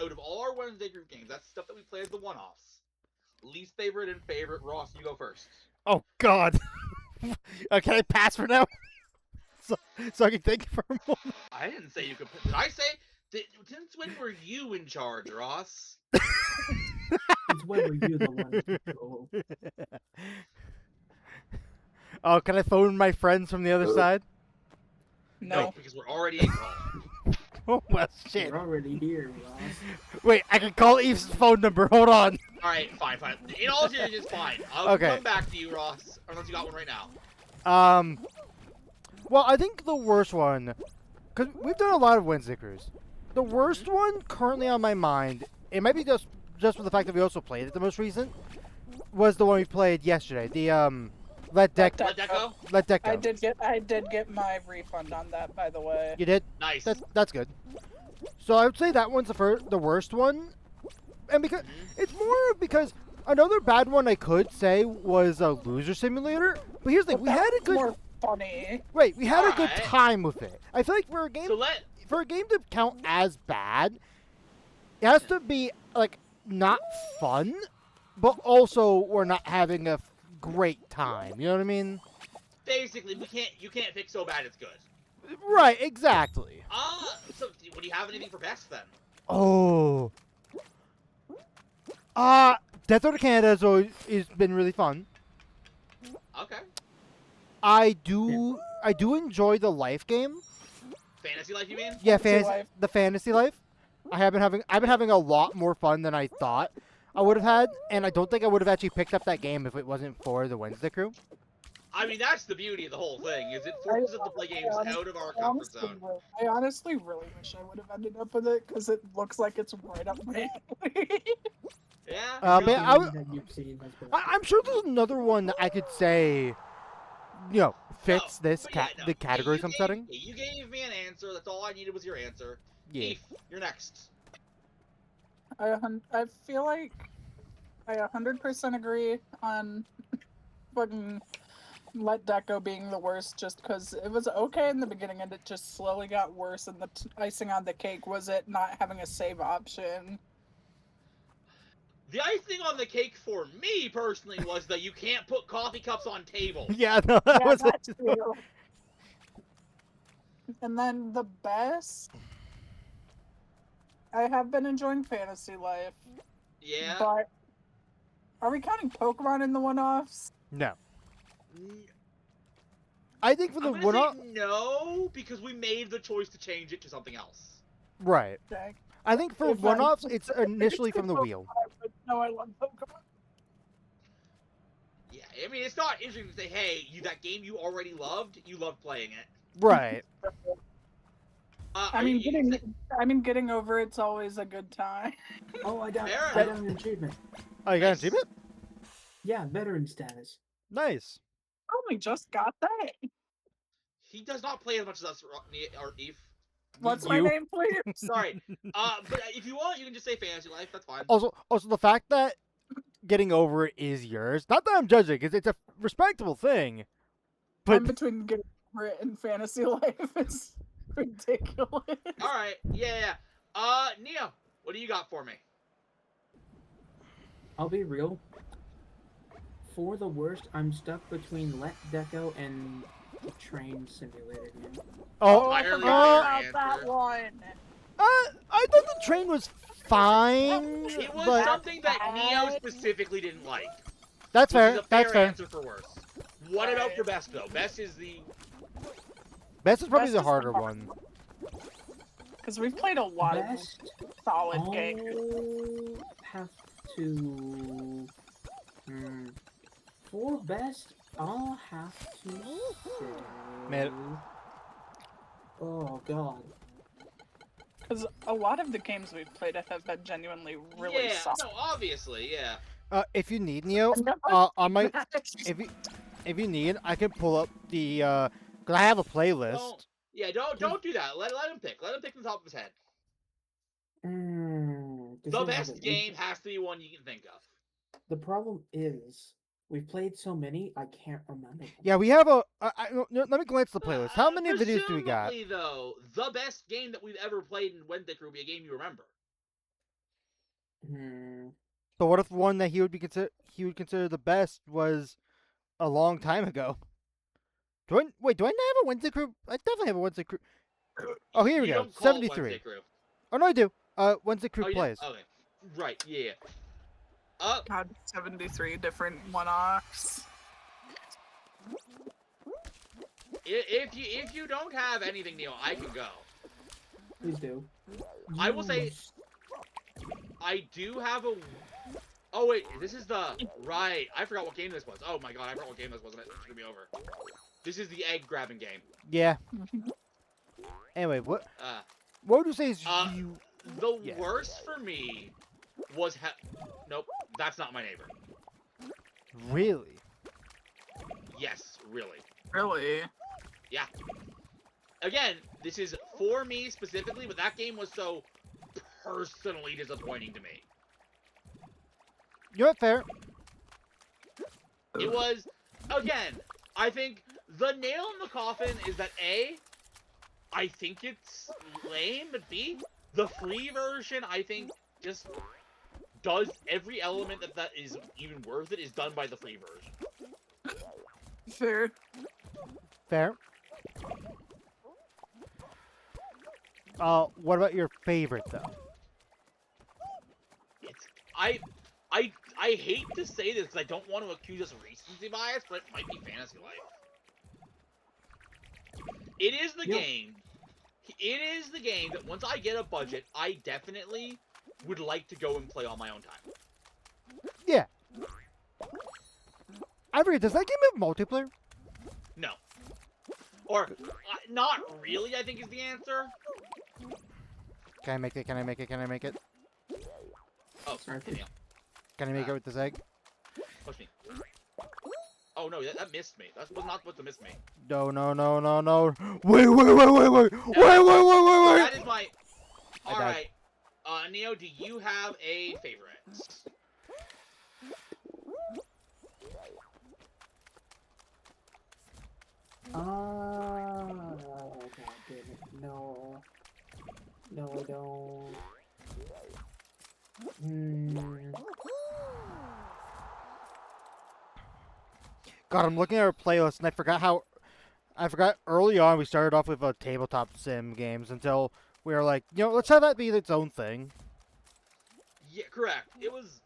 out of all our Wednesday group games, that's stuff that we play as the one-offs. Least favorite and favorite. Ross, you go first. Oh God. Can I pass for now? so I can think for a moment. I didn't say you could. Did I say? Since when were you in charge, Ross? It's whether you're the one in control. Oh, can I phone my friends from the other side? No. because we're already in call. Oh well, shit. You're already here, Ross. Wait, I can call Eve's phone number. Hold on. All right, fine. In all seriousness, it's fine. I'll Okay. come back to you, Ross. Unless you got one right now. Well, I think the worst one, because we've done a lot of Wednesday crews. The worst one currently on my mind, it might be just for the fact that we also played it the most recent, was the one we played yesterday. The Let Deck Let Let that go. Let Deck Go. I did get my refund on that, by the way. You did? Nice. That's good. So I would say that one's the worst one, and because it's more because another bad one I could say was a Loser Simulator. But here's the thing: we had a good More funny. we had a good Alright. time with it. I feel like for a game So let. to count as bad, it has to be like not fun, but also we're not having a great time. You know what I mean? Basically, you can't fix so bad it's good. Right, exactly. So do you have anything for best then? Oh. Death Out of Canada has been really fun. Okay. I do enjoy the life game. Fantasy Life, you mean? Yeah, Fantasy Life. the fantasy life. I've been having a lot more fun than I thought I would have had, and I don't think I would have actually picked up that game if it wasn't for the Wednesday crew. I mean, that's the beauty of the whole thing, is it forces us to play games out of our comfort zone. I honestly really wish I would have ended up with it because it looks like it's right up my alley. Yeah. Man, no, I w- That you've seen has been- I'm sure there's another one that I could say, fits this but yeah, no. the categories you I'm gave- setting. You gave me an answer. That's all I needed was your answer. Yeah. Eve, you're next. I feel like I 100% agree on fucking Let Deco being the worst just because it was okay in the beginning and it just slowly got worse, and the icing on the cake was it not having a save option. The icing on the cake for me personally was that you can't put coffee cups on tables. Yeah, no, that Yeah, was that too. And then the best, I have been enjoying Fantasy Life, Yeah. but are we counting Pokemon in the one-offs? no. N- I think for I'm the gonna one say off, no, because we made the choice to change it to something else. right. Okay. I think for If I- one offs, it's initially from the wheel. No, I love Pokemon. Yeah, I mean, it's not interesting to say, hey, that game you already loved, you loved playing it. Right. I mean, getting over it's always a good time. Oh, I got Fair an achievement. Oh, you got an Nice. achievement? Yeah, veteran status. Nice. I only just got that. He does not play as much as us, or Eve. What's my You. name, please? Sorry. But if you want, you can just say Fantasy Life. That's fine. Also, the fact that getting over it is yours. Not that I'm judging, because it's a respectable thing. I'm But between getting over it and Fantasy Life. It's ridiculous. All right. Yeah. Neo, what do you got for me? I'll be real. For the worst, I'm stuck between Let Deco and the Train Simulator game. oh, I Entirely forgot fair about that answer. one. I thought the train was fine. It was but something that Neo specifically didn't like. that's Which fair. is a That's fair. answer for worse. What about for best though? Best is the Best is probably Best the is harder the hard- one. Because we've played a lot Best, of solid games. I'll have to. For best, I'll have to say. Man. Oh God. Because a lot of the games we've played have been genuinely really yeah. solid. No, obviously, yeah. If you need Neo, on my if you need, I can pull up the because I have a playlist. Well, Yeah, don't do that. Let him pick. Let him pick from the top of his head. The best game has to be one you can think of. The problem is, we've played so many, I can't remember them. Yeah, we have a. Let me glance at the playlist. How many videos do we got? Presumably, though, the best game that we've ever played in Wednesday will be a game you remember. But what if one that he would consider the best was a long time ago? Do I not have a Wednesday crew? I definitely have a Wednesday crew. Oh, here we You go. don't call it 73. Wednesday Crew. Oh no, I do. Wednesday crew Oh, you plays. don't? Okay. Right. Yeah. God, 73 different one-offs. If you don't have anything, Neil, I can go. Please do. I will say, I do have a. Oh wait, this is the right. I forgot what game this was. Oh my god, I forgot what game this was. It's gonna be over. This is the egg grabbing game. Yeah. Anyway, what Uh, would you say is you? the Yeah. worst for me was nope, that's not my neighbor. Really? Yes, really. Really? Yeah. Again, this is for me specifically, but that game was so personally disappointing to me. You know what? Fair. It was, again, I think the nail in the coffin is that A, I think it's lame, but B, the free version, I think, just does every element that is even worth it is done by the free version. Fair. Fair. What about your favorite though? It's, I hate to say this because I don't want to accuse us of recency bias, but it might be Fantasy Life. It is the game. It is the game that once I get a budget, I definitely would like to go and play on my own time. Yeah. I forget. Does that game have multiplayer? No. Or, not really, I think is the answer. Can I make it? Can I make it? Can I make it? Oh, Sorry. hit me up. Can I make it with this egg? Push me. Oh no, that missed me. That was not supposed to miss me. No, no, no, no, no. Wait. Wait. That is my... I died. Alright. Neo, do you have a favorite? God damn it. No. No, I don't. God, I'm looking at our playlist and I forgot early on we started off with tabletop sim games until we were like, let's have that be its own thing. Yeah, correct. It was...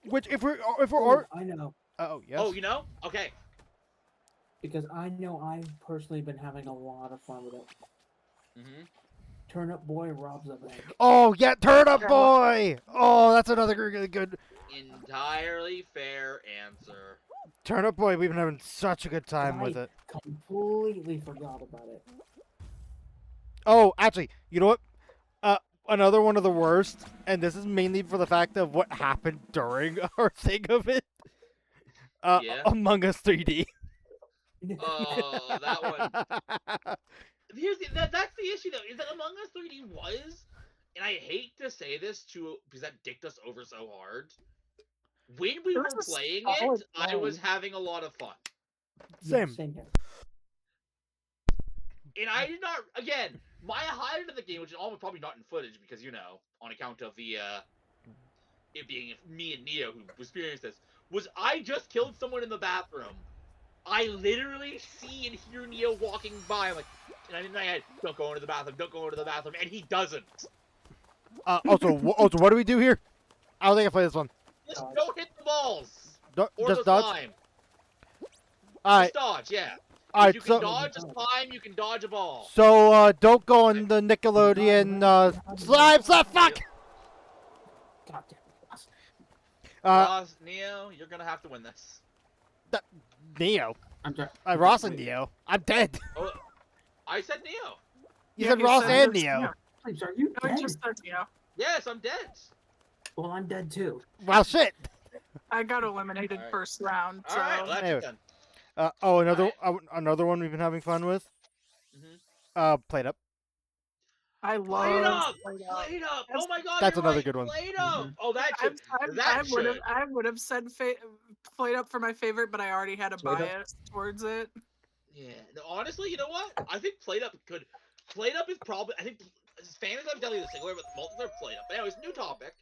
Which if we're I know. oh yes. Oh, you know? Okay. Because I know I've personally been having a lot of fun with it. Mm-hmm. Turnip Boy robs a bank. Oh yeah, Turnip Boy. Oh, that's another really good Entirely fair answer. Turnip Boy. We've been having such a good time with I it. completely forgot about it. Oh, actually, you know what? Another one of the worst, and this is mainly for the fact of what happened during our thing of it. Yeah? Among Us 3D. Oh, that one. That's the issue, though, is that Among Us 3D was, and I hate to say this because that dicked us over so hard. When we were playing it, I was having a lot of fun. Same. Same here. And I did not, again, my highlight of the game, which is almost probably not in footage because, on account of the, it being me and Neo who experienced this, was I just killed someone in the bathroom. I literally see and hear Neo walking by. I'm like, and in my head, don't go into the bathroom, don't go into the bathroom, and he doesn't. Also, what do we do here? I don't think I play this one. Just don't hit the balls. Or Or the dodge. slime. Alright, Just dodge, yeah. alright. If you can So, dodge a slime, you can dodge a ball. don't go on the Nickelodeon slime. Fuck. God damn it. Ross, Neo, you're gonna have to win this. Neo. I'm sorry. Ross and Neo. I'm dead. Oh, I said Neo. You said Ross and just Neo. Please, are you No, dead? just said Neo. Yes, I'm dead. Well, I'm dead too. Well, shit. I got eliminated Alright. first round, so Alright, well, that's Anyway. done. Another one we've been having fun with. Mhm. Played Up. I Played love Up! Played Up. Played Up! That's- Oh my god, That's you're another right. good one. Played Up! Oh, that I, should. That should. I would have said Played Up for my favorite, but I already had a Played Up? bias towards it. Yeah. No, honestly, you know what? I think Played Up could. Played Up is probably. I think fans have definitely the single player, but multiplayer Played Up. But anyways, new topic.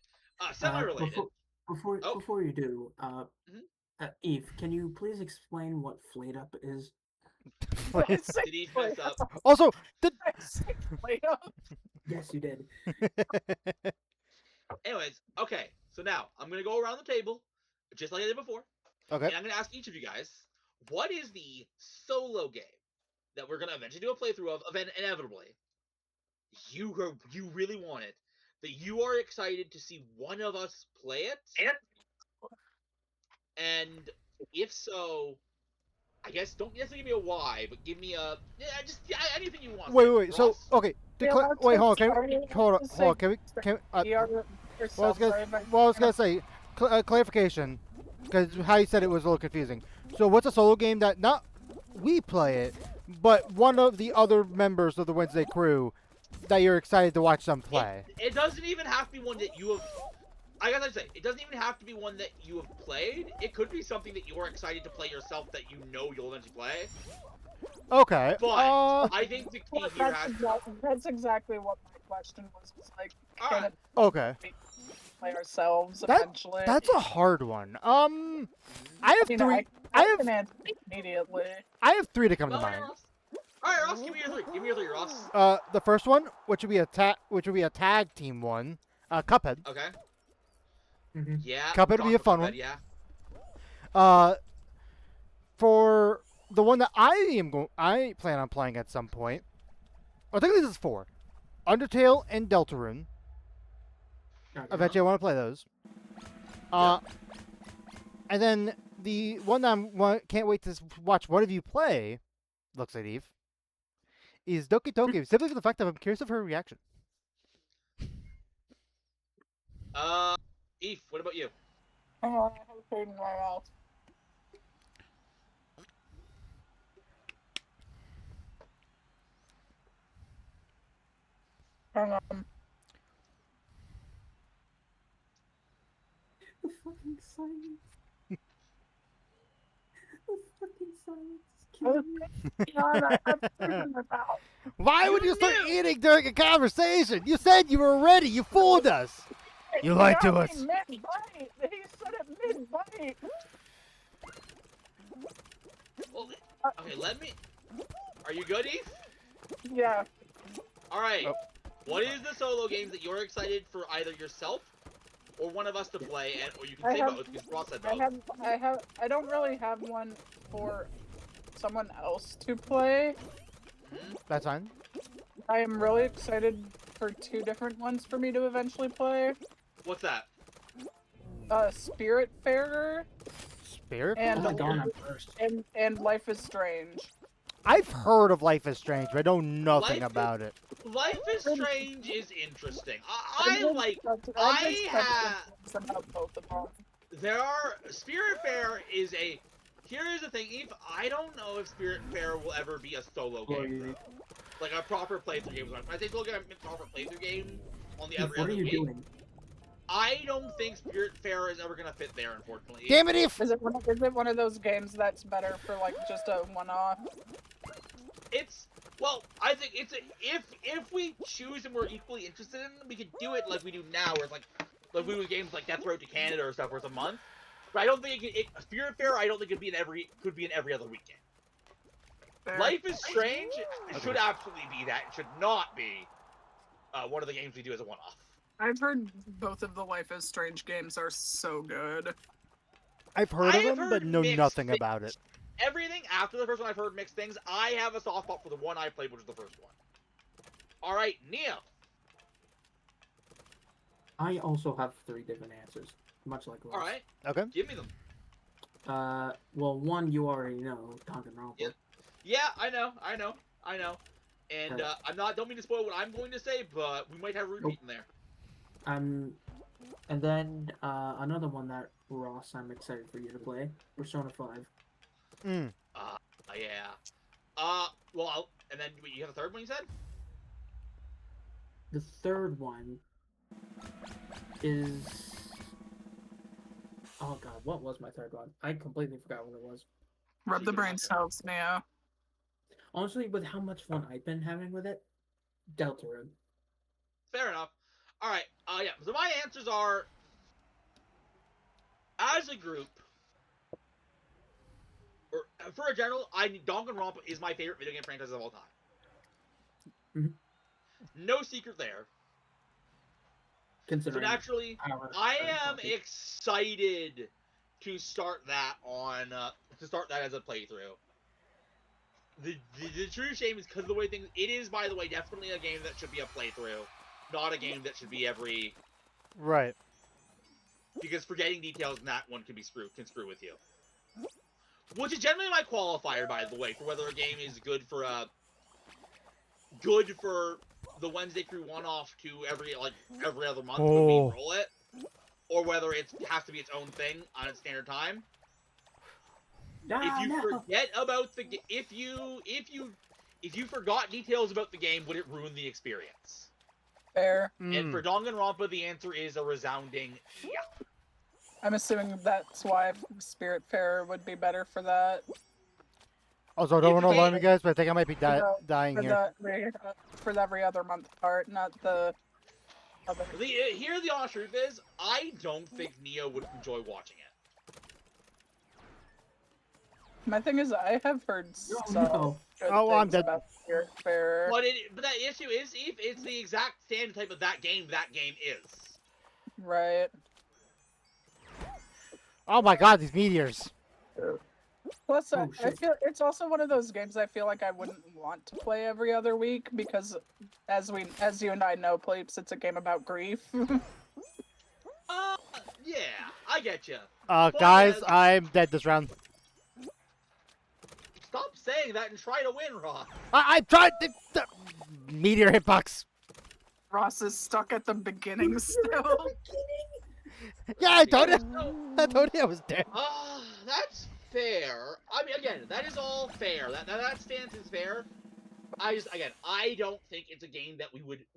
Semi-related. Oh. Before you do, Mhm. Eve, can you please explain what Flayed Up is? I say Did he Played mess up? Also, the I say Played Up. Yes, you did. Anyways, okay. So now I'm gonna go around the table, just like I did before, okay. and I'm gonna ask each of you guys, what is the solo game that we're gonna eventually do a playthrough of, inevitably? You really want it, that you are excited to see one of us play it, and if so, I guess don't necessarily give me a why, but give me a anything you want. Wait. So Ross? okay. Yeah, Wait, hold on. sorry, Hold just on. say- Can we? Can You're Well, I was gonna say, clarification, because how you said it was a little confusing. So, what's a solo game that not we play it, but one of the other members of the Wednesday crew that you're excited to watch them play? It doesn't even have to be one that you have. I gotta say, it doesn't even have to be one that you have played. It could be something that you're excited to play yourself that you know you'll eventually play. Okay. But I think the key here has. That's exactly what my question was. Was like, All can right. it Okay. play ourselves That- eventually? That's a hard one. I have You three. know, I I have can answer immediately. I have three to come to All right, mind. Ross. All right, Ross, give me your three. Give me your three, Ross. The first one, which would be a tag team one, Cuphead. Okay. Mm-hmm. Yeah. Cuphead would talk be a about fun Cuphead, one. Yeah. For the one that I plan on playing at some point. I think this is 4. Undertale and Deltarune. Eventually, I want to play those. And then the one that can't wait to watch one of you play, looks like Eve, is Doki Doki, simply for the fact that I'm curious of her reaction. Eve, what about you? Hang on, I have food in my mouth. Hang on. The fucking silence. The fucking silence is killing me. God, I have food in my mouth. Why You would you start knew! eating during a conversation? You said you were ready. You fooled us. You lied to us. Mid-bite. He said it mid-bite. Well, okay, let me. Are you good, Eve? Yeah. All right. Oh. What is the solo games that you're excited for either yourself or one of us to play, and or you can I say have- both because Ross said I both. I don't really have one for someone else to play. That's fine. I am really excited for 2 different ones for me to eventually play. What's that? Spiritfarer Spirit? and Oh my god, I'm first. and Life is Strange. I've heard of Life is Strange, but I know nothing Life is- about it. Life is Strange is interesting. I've I like. I have. about both of them. There are Spiritfarer is a. Here is the thing, Eve. I don't know if Spiritfarer will ever be a solo game, like a proper playthrough game. When I say solo game, I mean proper playthrough game on the Eve, every what are other you week. doing? I don't think Spiritfarer is ever gonna fit there, unfortunately. Damn it, Eve! Is it one of those games that's better for like just a one-off? It's well, I think it's a, if we choose and we're equally interested in it, we could do it like we do now, where it's like we do games like Death Road to Canada or stuff, where it's a month. But I don't think Spiritfarer. I don't think could be in every other weekend. Fair. Life is Strange should absolutely be that. It should not be one of the games we do as a one-off. I've heard both of the Life is Strange games are so good. I've heard I of have them, heard but know mixed nothing things. about it. Everything after the first one, I've heard mixed things. I have a soft spot for the one I played, which was the first one. All right, Neo. I also have 3 different answers, much like Ross. All right, Okay. give me them. Well, one you already know, Danganronpa. Yeah. Yeah, I know. And don't mean to spoil what I'm going to say, but we might have a repeat in there. And then another one that Ross, I'm excited for you to play, Persona 5. Yeah. And then wait, you have a third one, you said? The third one is. Oh god, what was my third one? I completely forgot what it was. Rub the Secret brain Hunter. cells, Neo. Honestly, with how much fun I've been having with it, Deltarune. Fair enough. All right. Yeah. So my answers are, as a group, or for a general, Danganronpa is my favorite video game franchise of all time. Mhm. No secret there. So Considering naturally, our I current am topic. excited to start that as a playthrough. The true shame is because of the way things. It is, by the way, definitely a game that should be a playthrough, not a game that should be every. Right. Because forgetting details in that one can screw with you. Which is generally my qualifier, by the way, for whether a game is good for the Wednesday Crew one-off to every other month when we Oh. roll it, or whether it has to be its own thing on its standard time. If you forget about if you forgot details about the game, would it ruin the experience? Fair. And for Danganronpa, the answer is a resounding yeah. I'm assuming that's why Spiritfarer would be better for that. Also, I don't If want to you alarm you can't- guys, but I think I might be dying For here. the every other month part, not the other. Here, the honest truth is, I don't think Neo would enjoy watching it. My thing is, I have heard No, some no. good Oh, I'm things dead. about Spiritfarer. But that issue is, if it's the exact standard type of that game is. Right. Oh my god, these meteors. Plus, Oh, I shit. feel it's also one of those games I feel like I wouldn't want to play every other week because, as you and I know, Pleeps, it's a game about grief. Yeah, I get you. Guys, is- I'm dead this round. Stop saying that and try to win, Ross. I tried the meteor hitbox. Ross is stuck at the beginning still. Yeah, I told you. No, I told you I was dead. that's fair. I mean, again, that is all fair. That stance is fair. I don't think it's a game that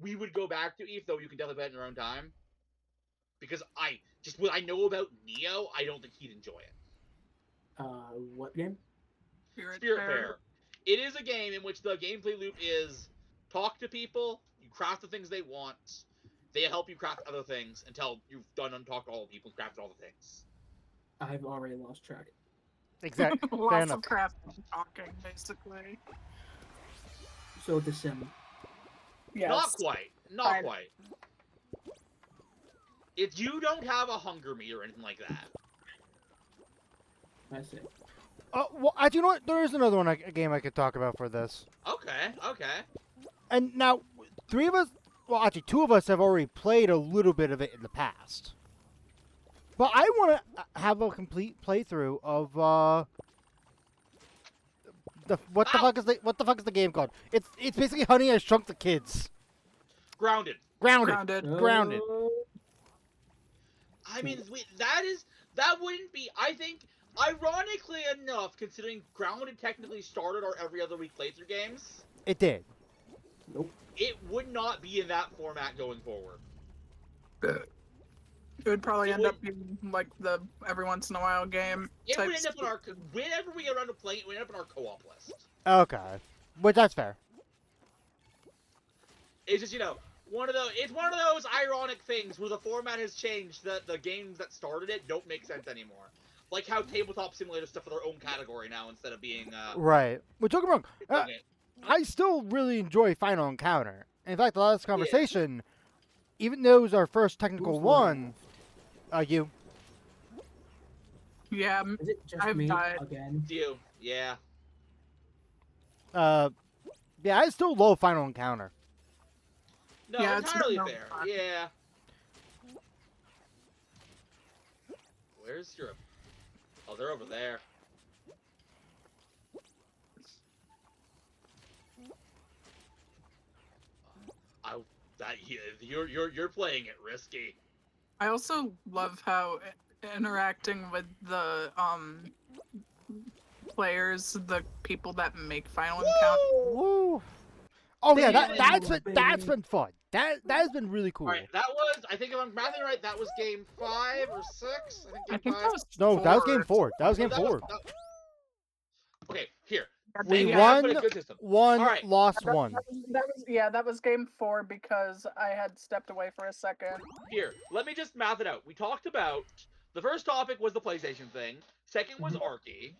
we would go back to, even though you can definitely play it in your own time. Because what I know about Neo, I don't think he'd enjoy it. What game? Spiritfarer. It is a game in which the gameplay loop is talk to people, you craft the things they want, they help you craft other things until you've done and talked to all the people and crafted all the things. I've already lost track. Exactly. Fair Lots enough. of crafting and talking, basically. So the sim. Yes. Not quite. Not Fine. quite. If you don't have a hunger meter or anything like that. I see. Well, you know what? There is another one, a game I could talk about for this. Okay. And now, three of us, well, actually, two of us have already played a little bit of it in the past. But I want to have a complete playthrough of what the fuck is the game called? It's basically Honey, I Shrunk the Kids. Grounded. Grounded. Grounded. I mean, that wouldn't be, I think, ironically enough, considering Grounded technically started our every other week playthrough games, It did. Nope. it would not be in that format going forward. It would probably It end would- up being like the every once in a while game. It type would end up in stuff. our, whenever we get around to playing it, would end up in our co-op list. Okay. But that's fair. It's just, it's one of those ironic things where the format has changed that the games that started it don't make sense anymore. Like how Tabletop Simulator stuff for their own category now instead of being, Right. But don't get me wrong. okay. I still really enjoy Final Encounter. In fact, the last conversation, even though it was our first technical Who's one, you. Yeah, Is it just I've me died. again? You, yeah. Yeah, I still love Final Encounter. No, Yeah, it's entirely no fair. fun. Yeah. Where's your... Oh, they're over there. You're playing it risky. I also love how interacting with the players, the people that make Final Encounter. Woo! Oh yeah, Damn that's it, that's baby. been fun. That has been really cool. All right, that was. I think if I'm mathing right, that was game 5 or 6. I I think think game that 5. was No, that was game 4. That was No, game 4. Okay, here. We Maybe I put a won good system. one, All right. lost That, one. that was game 4 because I had stepped away for a second. Here, let me just math it out. We talked about the first topic was the PlayStation thing. Second was Arky.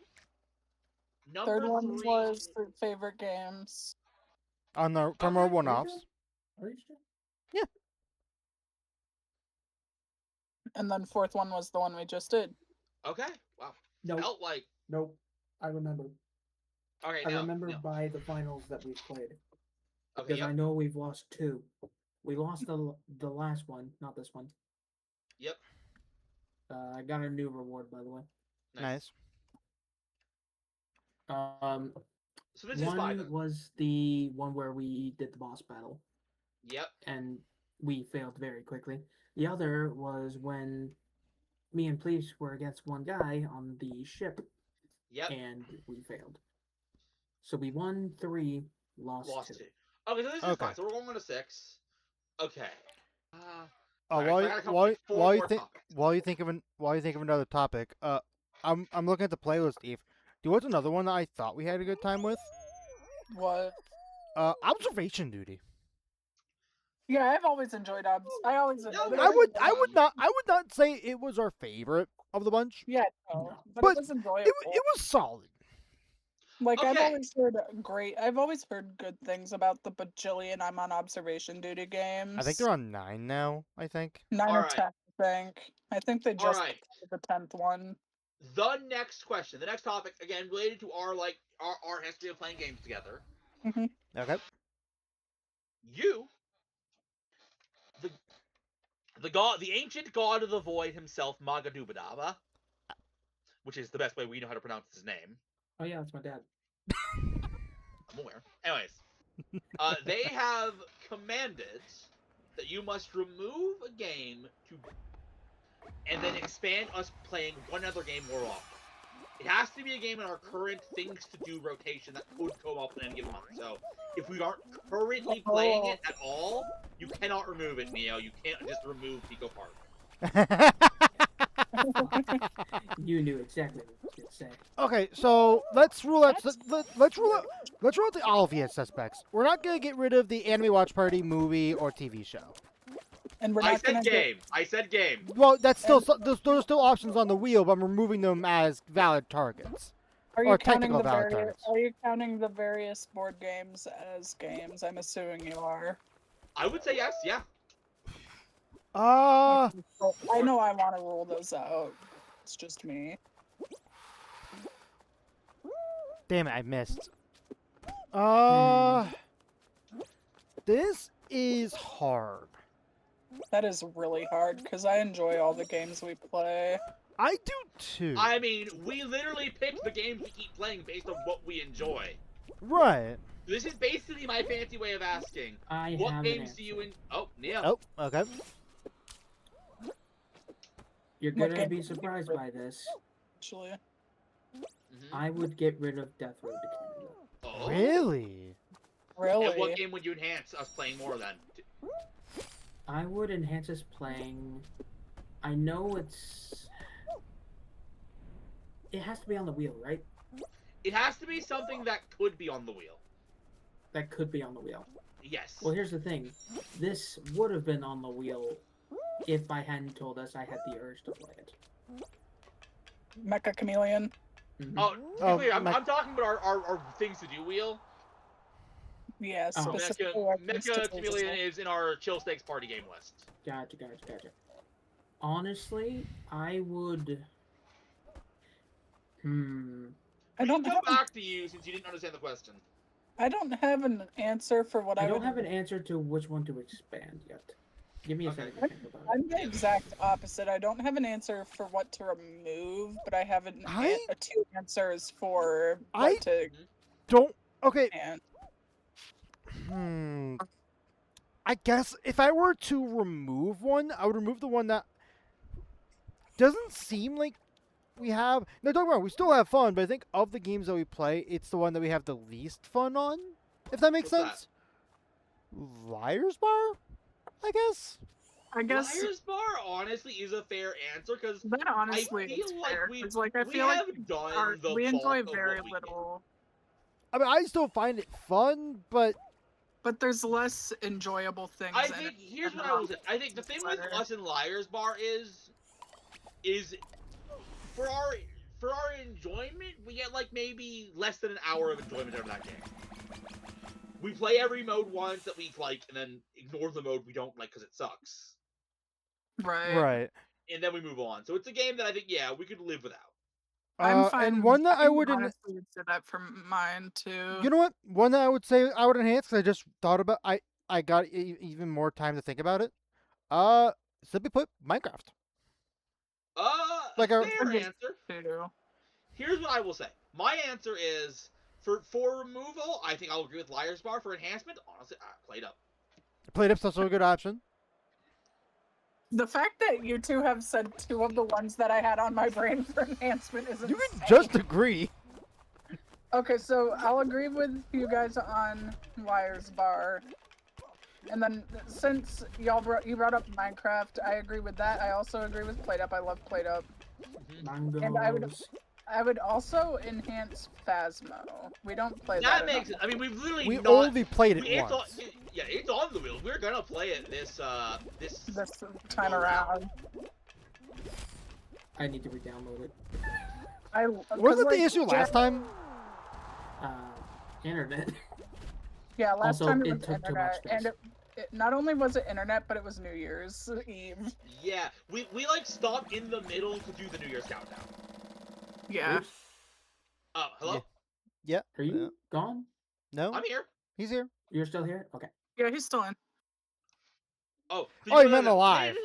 Number Third one 3 was the favorite games. On the from our one-offs. Are you sure? And then fourth one was the one we just did. Okay. Wow. Nope. Felt like Nope. I remember. okay. I No, remember no. by the finals that we've played. Okay. Because I Yep. know we've lost 2. We lost the last one, not this one. Yep. I got a new reward, by the way. Nice. So this is 5. One Then. was the one where we did the boss battle, Yep. and we failed very quickly. The other was when me and Police were against one guy on the ship, Yep. and we failed. So we won 3, lost 2. 2. Okay, so this is Okay. fine. So we're going to 6. Okay. Oh, Alright, so I gotta come up while with 4 while you more think topics. while you think of another topic, I'm looking at the playlist, Steve. Do you want another one that I thought we had a good time with? What? Observation duty. Yeah, I've always enjoyed obs. I always. No, enjoyed I would obs. not say it was our favorite of the bunch. Yeah, no, No. but But it was enjoyable. It was solid. Like I've Okay. always heard I've always heard good things about the bajillion I'm on observation duty games. I think they're on 9 now. I think. 9 or Alright. 10. I think they just Alright. did the 10th one. The next question, the next topic, again related to our history of playing games together. Okay. You, the ancient god of the void himself, Magadubadaba, which is the best way we know how to pronounce his name. Oh yeah, that's my dad. I'm aware. Anyways, they have commanded that you must remove a game and then expand us playing one other game more often. It has to be a game in our current things to do rotation that could come up in any given month. So if we aren't currently playing it at all, you cannot remove it, Neo. You can't just remove Pico Park. You knew exactly what I was gonna say. Okay, so let's rule out the obvious suspects. We're not gonna get rid of the Anime Watch Party movie or TV show. And we're I not gonna said game. I said game. Well, that's still those are still options on the wheel, but I'm removing them as valid targets. Are or you counting technical the valid targets. Are you counting the various board games as games? I'm assuming you are. I would say yes. Yeah. Uh, I know I want to rule those out. It's just me. damn it, I missed. This is hard. That is really hard because I enjoy all the games we play. I do too. I mean, we literally pick the games we keep playing based on what we enjoy. Right. This is basically my fancy way of asking. I What have games an do you answer. Oh, Neo. Oh, okay. You're What gonna game be would you surprised pick? by this. Actually, Mhm. I would get rid of Death Road to Canada. Oh. Really? really. And what game would you enhance us playing more then? I would enhance us playing. I know it has to be on the wheel, right? It has to be something that could be on the wheel. That could be on the wheel. Yes. Well, here's the thing. This would have been on the wheel if I hadn't told us I had the urge to play it. Mecha Chameleon. Mhm. Oh, to be Oh, clear, I'm my- talking about our things to do wheel. Yeah, Oh. specifically. our Mecha instances Chameleon as is in our Chill Stakes party game list. Gotcha. Honestly, I would. I We don't can have. come back to you since you didn't understand the question. I don't have an answer for what I I don't would. have an answer to which one to expand yet. Give me a Okay. second to think about it. I'm the exact opposite. I don't have an answer for what to remove, but I have two answers for I- what to Don't. Okay. and I guess if I were to remove one, I would remove the one that doesn't seem like we have. No, don't get me wrong. We still have fun, but I think of the games that we play, it's the one that we have the least fun on. If that makes What's that? sense. Liar's Bar, I guess. I guess Liar's Bar honestly is a fair answer because that honestly I feel is like fair. we- It's like I we feel like have done the we enjoy bulk of very what we little, I mean, I still find it fun, but but there's less enjoyable things. I in think it here's than what I will say. not. I think the thing with Better. us and Liar's Bar is for our enjoyment, we get like maybe less than an hour of enjoyment out of that game. We play every mode once that we like, and then ignore the mode we don't like because it sucks, Right. and then we move on. So it's a game that I think we could live without. I'm fine. And one that I would. honestly say that from mine too. You know what? One that I would say I would enhance because I just thought about. I got even more time to think about it. Simply put, Minecraft. Like a- Fair answer. Too. Here's what I will say. My answer is for removal. I think I'll agree with Liar's Bar. For enhancement, honestly, Played Up. Played Up's also a good option. The fact that you two have said two of the ones that I had on my brain for enhancement is You insane. can just agree. Okay, so I'll agree with you guys on Liar's Bar. And then since you brought up Minecraft, I agree with that. I also agree with Played Up. I love Played Up. Mm-hmm. Mangos. I would also enhance Phasmo. We don't play That that. makes it. enough. I mean, we've literally We not. only played it It's on, once. it's on the wheel. We're gonna play it this This time around. I need to re-download it. Wasn't the issue last time? Internet. Yeah, last Also, time it it was took too much internet, space. and it not only was it internet, but it was New Year's Eve. Yeah, we like stopped in the middle to do the New Year's countdown. Yeah. Oops. Hello. Yeah. Are you gone? No, I'm here. he's here. You're still here? Okay. Yeah, he's still in. Oh. Oh, you meant alive.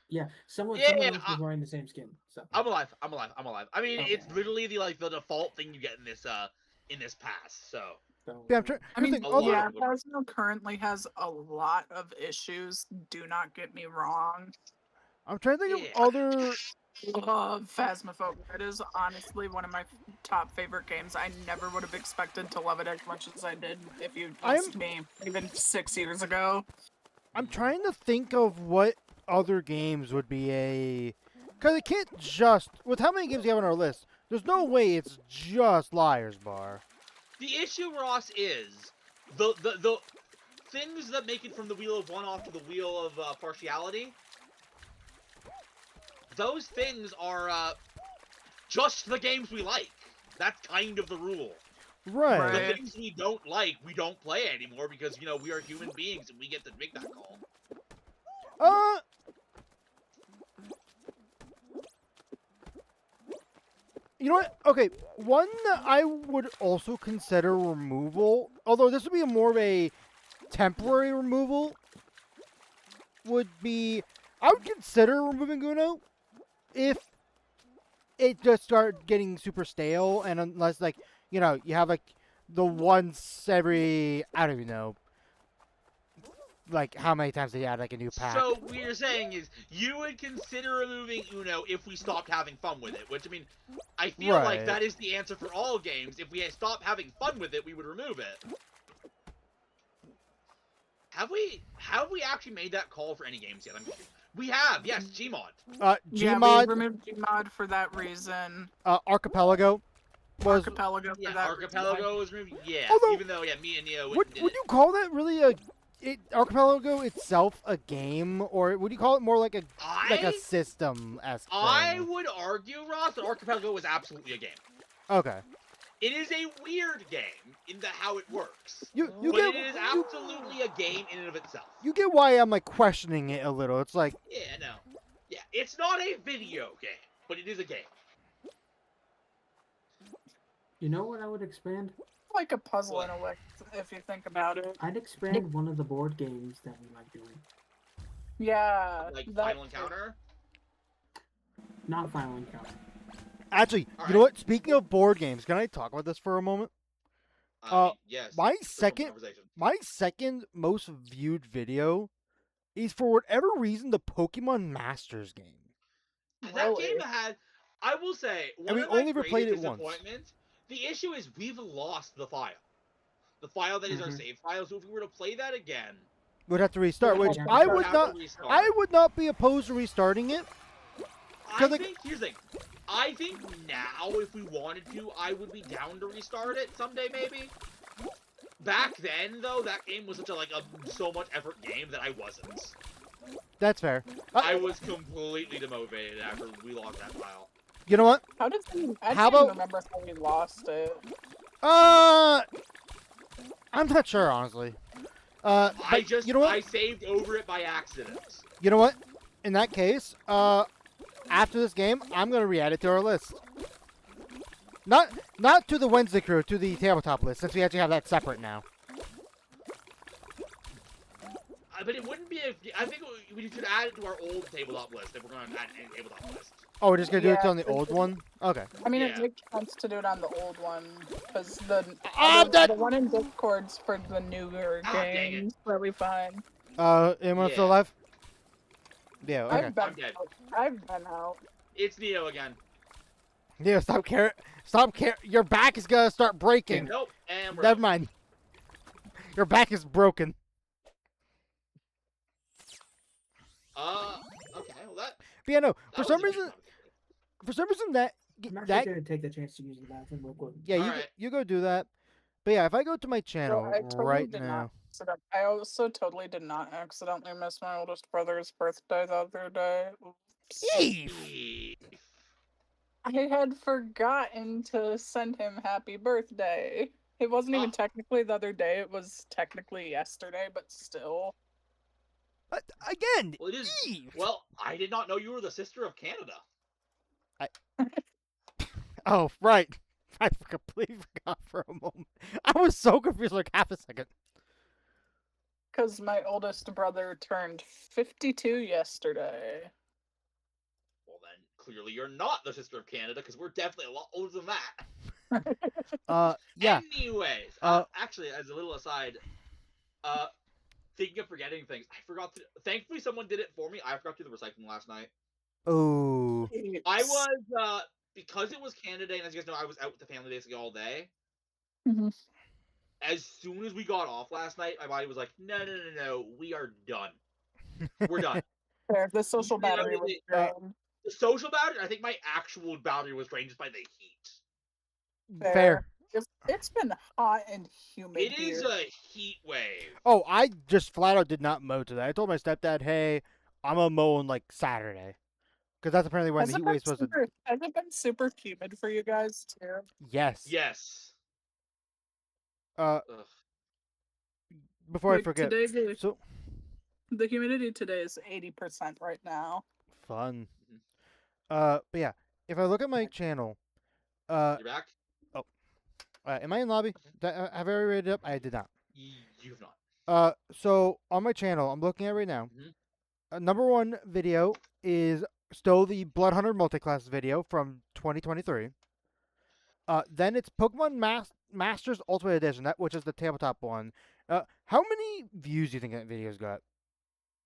Yeah, someone Yeah, else was wearing the same skin. So I'm alive. I mean, Okay. it's literally the default thing you get in this pass. So. Yeah, I'm trying. I mean, a lot yeah, of them. Phasmo currently has a lot of issues. Do not get me wrong. I'm trying to think Yeah. of other. Love Phasmophobia. It is honestly one of my top favorite games. I never would have expected to love it as much as I did if you asked me even 6 years ago. I'm trying to think of what other games would be a. Because it can't just. With how many games we have on our list, there's no way it's just Liar's Bar. The issue, Ross, is the things that make it from the wheel of one off to the wheel of partiality. Those things are just the games we like. That's kind of the rule. Right. The Right. things we don't like, we don't play anymore because we are human beings and we get to make that call. You know what? Okay, one that I would also consider removal, although this would be more of a temporary removal, would be I would consider removing Uno if it just started getting super stale, and unless you have the once every I don't even know. How many times they add a new pack? So what you're saying is you would consider removing Uno if we stopped having fun with it, which I mean, I feel like Right. that is the answer for all games. If we had stopped having fun with it, we would remove it. Have we actually made that call for any games yet? We have, yes, Gmod. Yeah, Gmod, we removed Gmod for that reason. Archipelago was. Archipelago for Yeah, that Archipelago was removed. Yeah, Although- even though me and Neo Would did you call that really Archipelago itself a game, or would you call it more like a system esque I would argue, Ross, that Archipelago was absolutely a game. Okay. It is a weird game in how it works. You But get it is absolutely a game in and of itself. you get why I'm questioning it a little. It's like Yeah, no. Yeah, it's not a video game, but it is a game. you know what I would expand? like a puzzle in a way, if you think about it. I'd expand one of the board games that we like doing. Yeah. Like that- Final Encounter. Not Final Encounter. actually, All you know right. what? Speaking of board games, can I talk about this for a moment? Yes. My it's a second conversation. my second most viewed video is for whatever reason the Pokemon Masters game. That Really? game had. I will say, one we of my only greatest replayed it once. disappointments, the issue is we've lost the file. The file that is our Mhm. save file, so if we were to play that again, We'd have to restart, We'd which have I to would have not. to restart. I would not be opposed to restarting it. I like- think, here's the thing. I think now, if we wanted to, I would be down to restart it someday, maybe. Back then, though, that game was such a so much effort game that I wasn't. That's fair. I was completely demotivated after we lost that file. You know what? How did we, I How don't about- remember how we lost it. I'm not sure, honestly. I But just, you know what? I saved over it by accident. You know what? In that case, after this game, I'm gonna re-add it to our list. Not to the Wednesday crew, to the tabletop list, since we actually have that separate now. But it wouldn't be I think we should add it to our old tabletop list if we're going to add a tabletop list. Oh, we're just gonna do it Yeah, on the old one? Okay. I mean, Yeah. it makes sense to do it on the old one because the that- the one in Discord's for the newer Ah, dang it. games that we find. Anyone still Yeah. alive? Yeah, okay. I've been I'm dead. out. I've been out. It's Neo again. Yeah, stop care. Your back is gonna start breaking. Nope, and we're Never out. mind. Your back is broken. Okay, well that... But yeah, no. that For was some a big reason, complication. I'm actually that gonna take the chance to use the bathroom real quick. yeah, Alright. you go do that. But yeah, if I go to my channel I totally right did now, not accident- I also totally did not accidentally miss my oldest brother's birthday the other day. Oops. Eve. I had forgotten to send him happy birthday. It wasn't even Ah. technically the other day, it was technically yesterday, but still. Again, Well, it is... Eve. Well, I did not know you were the sister of Canada. Oh, right. I completely forgot for a moment. I was so confused, like half a second. Because my oldest brother turned 52 yesterday. Well, then, clearly you're not the sister of Canada, because we're definitely a lot older than that. Yeah. Anyways, Uh, actually, as a little aside, thinking of forgetting things, I forgot to... Thankfully, someone did it for me. I forgot to do the recycling last night. Oh. I was, because it was Canada Day, and as you guys know, I was out with the family basically all day. Mhm. As soon as we got off last night, my body was like, no, we are done. We're done. Fair, the social You know, battery was the- drained. The social battery, I think my actual battery was drained just by the heat. Fair. It's been hot and humid It is here. a heat wave. Oh, I just flat out did not mow today. I told my stepdad, hey, I'm gonna mow on like Saturday. Because that's apparently when Has the it heat been wave's supposed to. super- has it been super humid for you guys too? Yes. Yes. Uh, Ugh. before I Like, forget. today the, So the humidity today is 80% right now. fun. Mhm. But yeah, if I look at my channel, You're back? am I in lobby? Have I already rated it up? I did not. You've not. So on my channel, I'm looking at right now. Mhm. Number one video is still the Blood Hunter multiclass video from 2023. Then it's Pokemon Masters Ultimate Edition, which is the tabletop one. How many views do you think that video's got?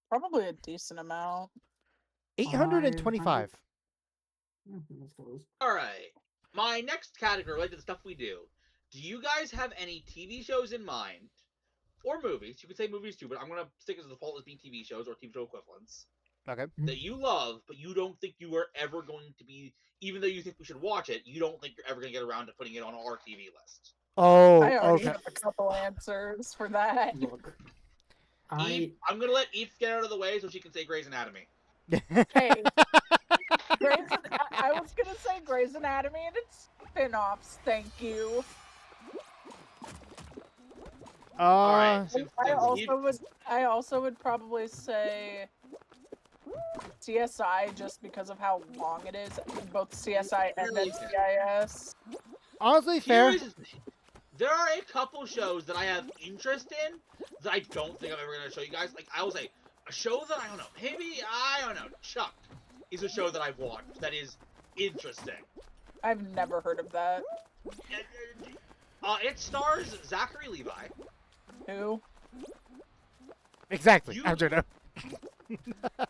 Probably a decent amount. 825. That's close. Alright. My next category related to the stuff we do. Do you guys have any TV shows in mind? Or movies? You could say movies too, but I'm going to stick as the default as being TV shows or TV show equivalents. Okay. That you love, but you don't think you are ever going to be, even though you think we should watch it, you don't think you're ever going to get around to putting it on our TV list. Oh, I already okay. have a couple answers for that. Look, Eve, I'm going to let Eve get out of the way so she can say Grey's Anatomy. Hey, I was gonna say Grey's Anatomy and its spin-offs. Thank you. Alright, Uh, I also would probably say CSI just because of how long it is, both CSI and Really? NCIS. honestly, fair. Here is the thing. There are a couple shows that I have interest in that I don't think I'm ever going to show you guys. Like, I will say, a show that I don't know, maybe, I don't know, Chuck is a show that I've watched that is interesting. I've never heard of that. It stars Zachary Levi. Who? Exactly. You- I'm joking.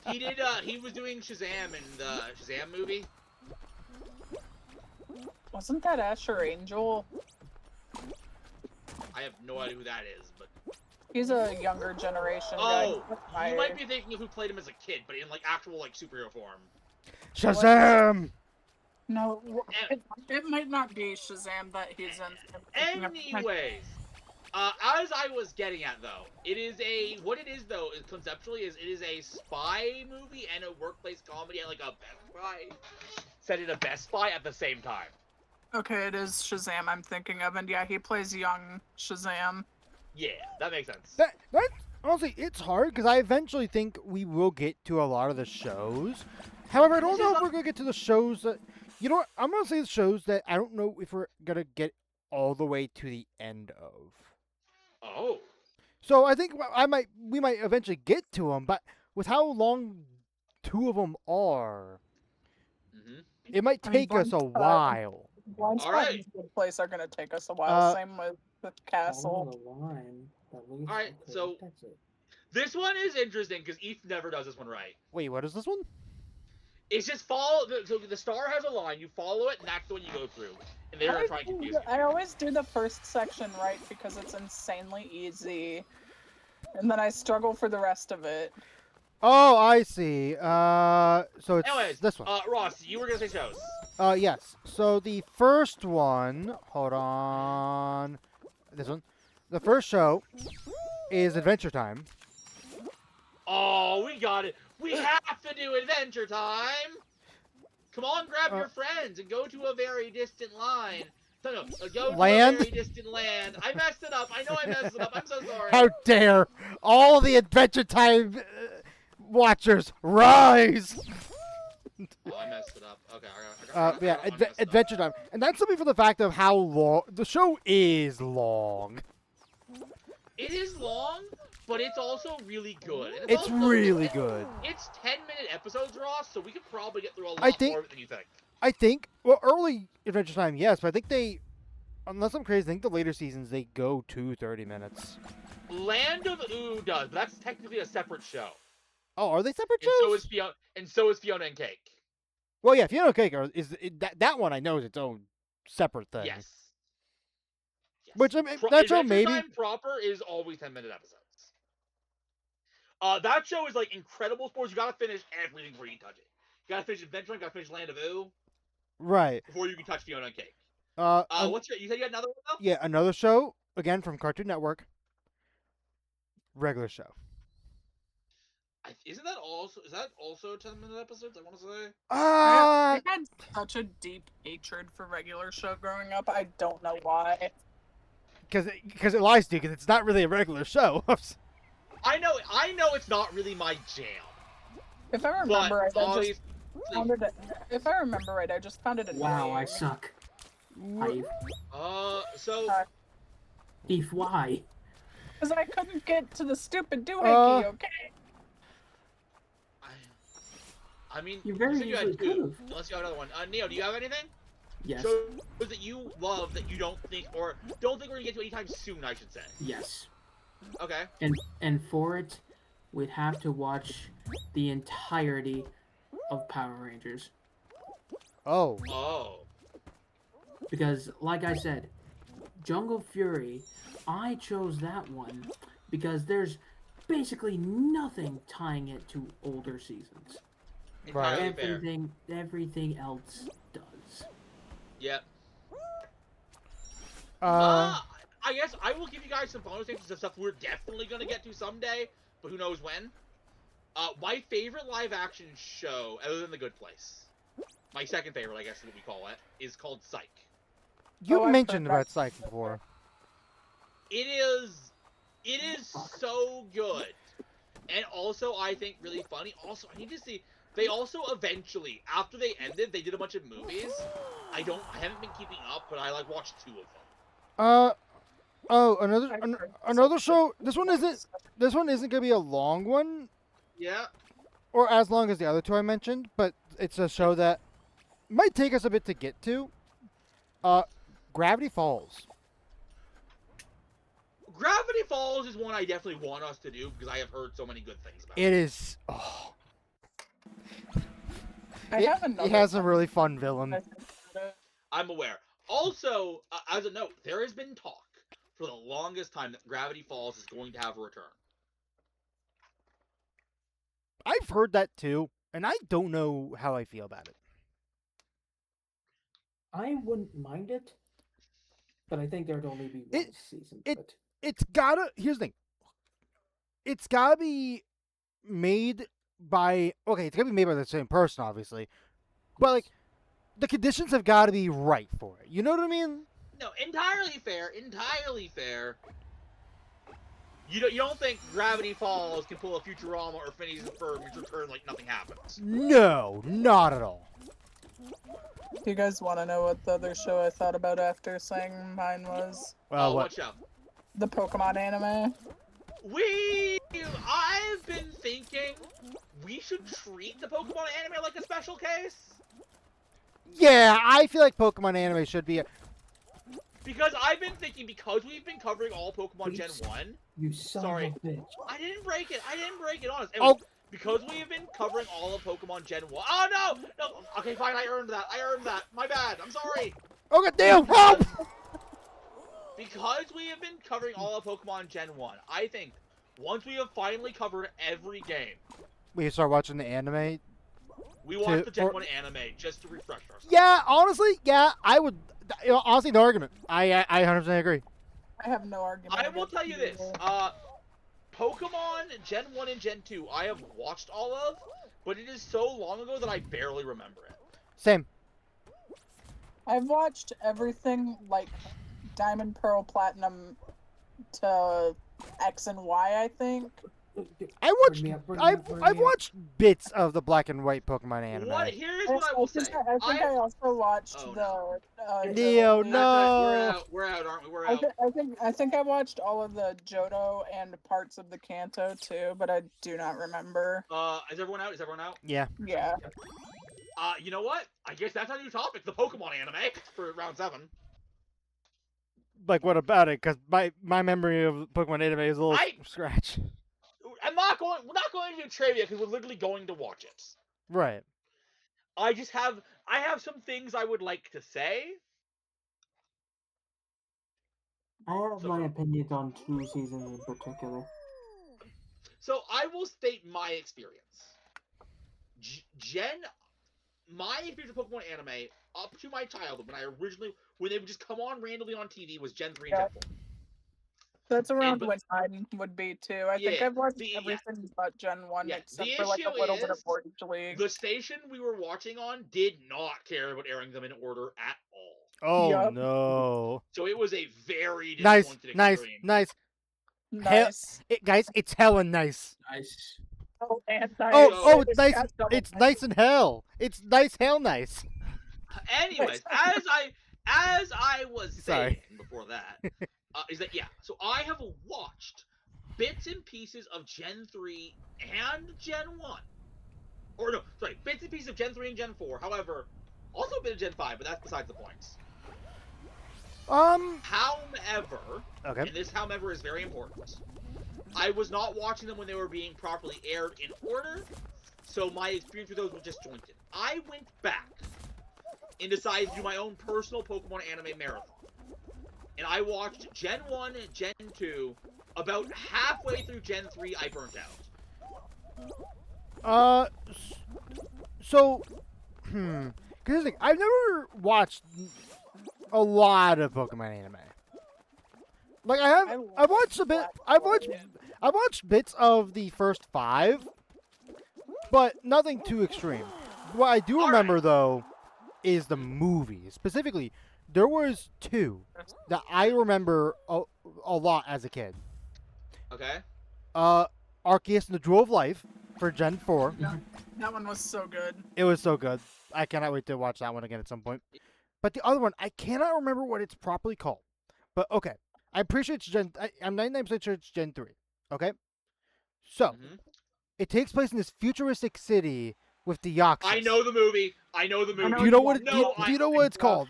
He was doing Shazam in the Shazam movie. Wasn't that Asher Angel? I have no idea who that is, but He's a younger generation oh, guy. you might be thinking of who played him as a kid, but in like actual like superhero form. Shazam! No, it might not be Shazam that he's in. Anyways, as I was getting at though, it is what it is though is conceptually is it is a spy movie and a workplace comedy and like a Best Buy set in a Best Buy at the same time. Okay, it is Shazam I'm thinking of, and yeah, he plays young Shazam. Yeah, that makes sense. That honestly, it's hard because I eventually think we will get to a lot of the shows. However, I don't know if we're gonna get to the shows that. You know what? I'm gonna say the shows that I don't know if we're gonna get all the way to the end of. Oh. So I think we might eventually get to them, but with how long two of them are, it might I mean, take us a while. Blind All Spot right. and Good Place are gonna take us a while. Same with Follow Castle. the line that leads All right, to so- that's it. This one is interesting because Eth never does this one right. Wait, what is this one? It's just follow. So the star has a line, you follow it, and that's the one you go through. And they're gonna try and confuse you. I always do the first section right because it's insanely easy, and then I struggle for the rest of it. Oh, I see. So it's Anyways, this one. Ross, you were gonna say shows. Yes. So the first one, hold on. This one. The first show is Adventure Time. Oh, we got it. We have to do Adventure Time. Come on, grab your friends and go to a very distant line. No, go to Land? a very distant land. I messed it up. I know I messed it up. I'm so sorry. How dare all the Adventure Time watchers rise! Oh, I messed it up. Okay, I got Yeah, I messed up. Adventure Time, and that's something for the fact of how long the show is long. It is long, but it's also really good. And It's also- really good. It's 10-minute episodes, Ross, so we could probably get through a lot I think- more of it than you think. I think, well, early Adventure Time, yes, but I think they, unless I'm crazy, I think the later seasons they go to 30 minutes. Land of Ooh does, but that's technically a separate show. Oh, are they separate And shows? so is Fiona and Cake. Well, yeah, Fiona Cake that one I know is its own separate thing. Yes. Yes. Which I mean, that show Adventure maybe. Time proper is always 10-minute episodes. That show is like incredible sports. You gotta finish everything before you can touch it. You gotta finish Adventure, you gotta finish Land of Ooh Right. before you can touch Fiona and Cake. You You said you had another one though? Yeah, another show again from Cartoon Network. Regular show. Is that also 10-minute episodes? I want to say. Ah, I had such a deep hatred for regular show growing up. I don't know why. because it lies to you because it's not really a regular show. I know it's not really my jam. If I But remember right, I always, just found it. If I remember right, I just found it annoying. Wow, I suck. Hive. so Eve, why? Because I couldn't get to the stupid Uh, doohickey. Okay. I mean, You very said you had easily two, could've. unless you have another one. Neo, do you have anything? Yes. Shows that you love that you don't think we're gonna get to anytime soon, I should say. Yes. Okay. And for it, we'd have to watch the entirety of Power Rangers. Oh, Oh. Because, like I said, Jungle Fury, I chose that one because there's basically nothing tying it to older seasons. Right. Entirely fair. Everything else does. Yep. uh, I guess I will give you guys some bonus things of stuff we're definitely gonna get to someday, but who knows when. My favorite live action show, other than The Good Place, my second favorite, I guess is what we call it, is called Psych. you Oh, I've mentioned heard that. about Psych before. It is so good, and also I think really funny. Also, I need to see. They also eventually, after they ended, they did a bunch of movies. I haven't been keeping up, but I watched 2 of them. Oh, I've heard another some- show. This one isn't gonna be a long one, Yeah. or as long as the other two I mentioned, but it's a show that might take us a bit to get to. Gravity Falls. Gravity Falls is one I definitely want us to do because I have heard so many good things about it. It is. Oh, I have another. it has a one. really fun villain. I think about it. I'm aware. Also, as a note, there has been talk for the longest time that Gravity Falls is going to have a return. I've heard that too, and I don't know how I feel about it. I wouldn't mind it, but I think there'd only be one season of it. It's gotta. Here's the thing. It's gotta be made by. Okay, it's gotta be made by the same person, obviously. But like, the conditions have got to be right for it. You know what I mean? No, entirely fair. Entirely fair. You don't think Gravity Falls can pull a Futurama or Phineas and Ferb return like nothing happens? No, not at all. Do you guys want to know what the other show I thought about after saying mine was? Well, What what? show? The Pokemon anime. I've been thinking we should treat the Pokemon anime like a special case. Yeah, I feel like Pokemon anime should be. Because I've been thinking, because we've been covering all Pokemon Gen 1. You son Sorry. of a bitch. I didn't break it, honest. Oh. Because we have been covering all of Pokemon Gen 1. Oh, no! Okay, fine, I earned that. My bad, I'm sorry. Oh god damn! Help! Because we have been covering all of Pokemon Gen 1, I think once we have finally covered every game, We start watching the anime. we watch the Gen 1 anime just to refresh ourselves. Yeah, honestly, yeah, I would. Honestly, no argument. I 100% agree. I have no argument. I will against tell you this. either. Pokemon Gen 1 and Gen 2, I have watched all of, but it is so long ago that I barely remember it. Same. I've watched everything like Diamond, Pearl, Platinum to X and Y, I think. I watched. Bring me up, bring me I've up, bring I've me up. watched bits of the black and white Pokemon anime. Here's what I will say. I think I also watched Oh, the Neo, Johto- no. We're out, aren't we? We're I, out. I think I watched all of the Johto and parts of the Kanto too, but I do not remember. Is everyone out? Is everyone out? Yeah. Yeah. You know what? I guess that's our new topic, the Pokemon anime for round 7. Like, what about it? Because my memory of Pokemon anime is a little I- scratch. We're not going to do trivia because we're literally going to watch it. Right. I have some things I would like to say. I have my opinions on 2 seasons in particular. So I will state my experience. My experience with Pokemon anime up to my childhood, when they would just come on randomly on TV, was Gen 3 and Gen 4. That's around but- when mine would be too. I think Yeah, I've watched yeah. everything but Gen 1 Yeah, except the for like a issue little bit of is- Orange League. The station we were watching on did not care about airing them in order at all. Oh Yup. no. So it was a very Nice, disappointing nice, experience. nice. Nice. Guys, it's hella nice. Nice. Oh, and Oh, nice. it's nice. Got double It's nice in hell. It's nice, hell nice. Anyways, as I was saying Sorry. before that, is that so I have watched bits and pieces of Gen 3 and Gen 1. Or no, sorry, bits and pieces of Gen 3 and Gen 4. However, also a bit of Gen 5, but that's besides the point. However, Okay. and this however is very important, I was not watching them when they were being properly aired in order, so my experience with those was disjointed. I went back and decided to do my own personal Pokemon anime marathon. And I watched Gen 1 and Gen 2. About halfway through Gen 3, I burnt out. So, Cause here's the thing, I've never watched a lot of Pokemon anime. Like I've watched a bit. I've watched bits of the first 5, but nothing too extreme. What I do remember though is the movies. Specifically, there was 2 that I remember a lot as a kid. Okay? Arceus and the Jewel of Life for Gen 4. That one was so good. It was so good. I cannot wait to watch that one again at some point. But the other one, I cannot remember what it's properly called. But okay, I'm pretty sure it's I'm 99% sure it's Gen 3. Okay? So, Mhm. it takes place in this futuristic city with Deoxys. I know the movie. Do you know what do you know what it's called?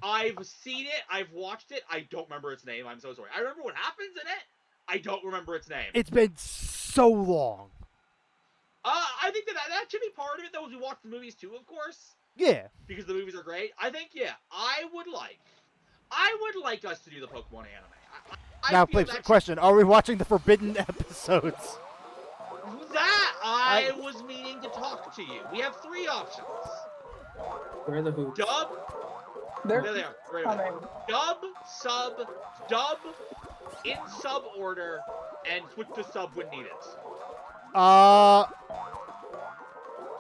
I've seen it. I've watched it. I don't remember its name. I'm so sorry. I remember what happens in it. I don't remember its name. It's been so long. I think that should be part of it, though, as we watch the movies, too, of course. Yeah. because the movies are great. I think I would like us to do the Pokemon anime. I Now, feel please, that's- question: are we watching the forbidden episodes? That I was meaning to talk to you. We have 3 options. Where are the hoops? Dub. They're There they are. Right coming. away. Dub in sub order, and switch to sub when needed.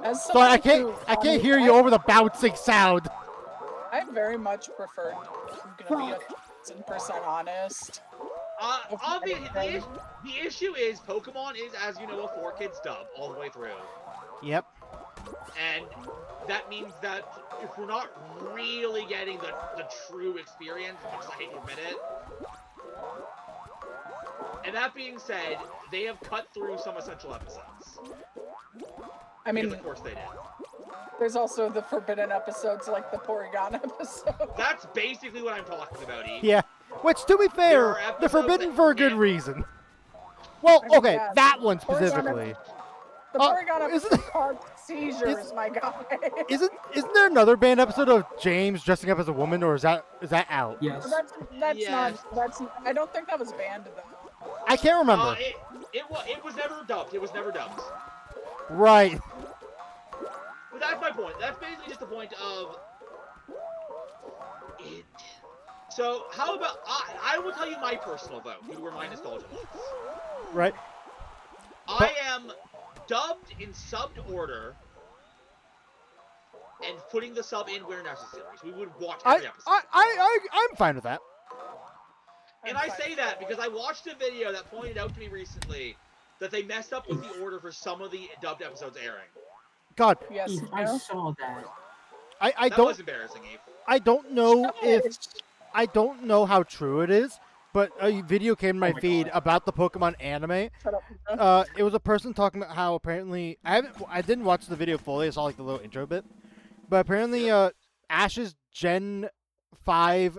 As Sorry, I someone who- can't hear you over the bouncing sound. I very much preferred. I'm gonna be 1,000% honest. Obviously, the issue is Pokemon is, as you know, a 4-kids dub all the way through. Yep. And that means that if we're not really getting the true experience, which I hate to admit it. And that being said, they have cut through some essential episodes. I mean, Because of course they did. there's also the forbidden episodes like the Porygon episode. That's basically what I'm talking about, Eve. Yeah. Which, to be There fair, are they're episodes forbidden that for a good can't- reason. Well, I mean, okay, yeah, that one Porygon specifically. The Porygon isn't- episode caused seizures, my god. Isn't there another band episode of James dressing up as a woman, or is that out? Yes. That's Yes. I don't think that was banned though. I can't remember. It was never dubbed. It was never dubbed. Right. But that's my point. That's basically just the point of it. So how about I will tell you my personal vote, where my nostalgia lies. Right. I am dubbed in subbed order and putting the sub in where necessary. So we would watch every episode. I'm fine with that. And I say that because I watched a video that pointed out to me recently that they messed up with the order for some of the dubbed episodes airing. God, Yes. Eve, I no? saw that. I That don't was embarrassing, Eve. I don't know if Gosh. I don't know how true it is, but a video came to my my feed God. about the Pokemon anime. Shut up. It was a person talking about how apparently I didn't watch the video fully. I saw like the little intro bit, but apparently Ash's Gen 5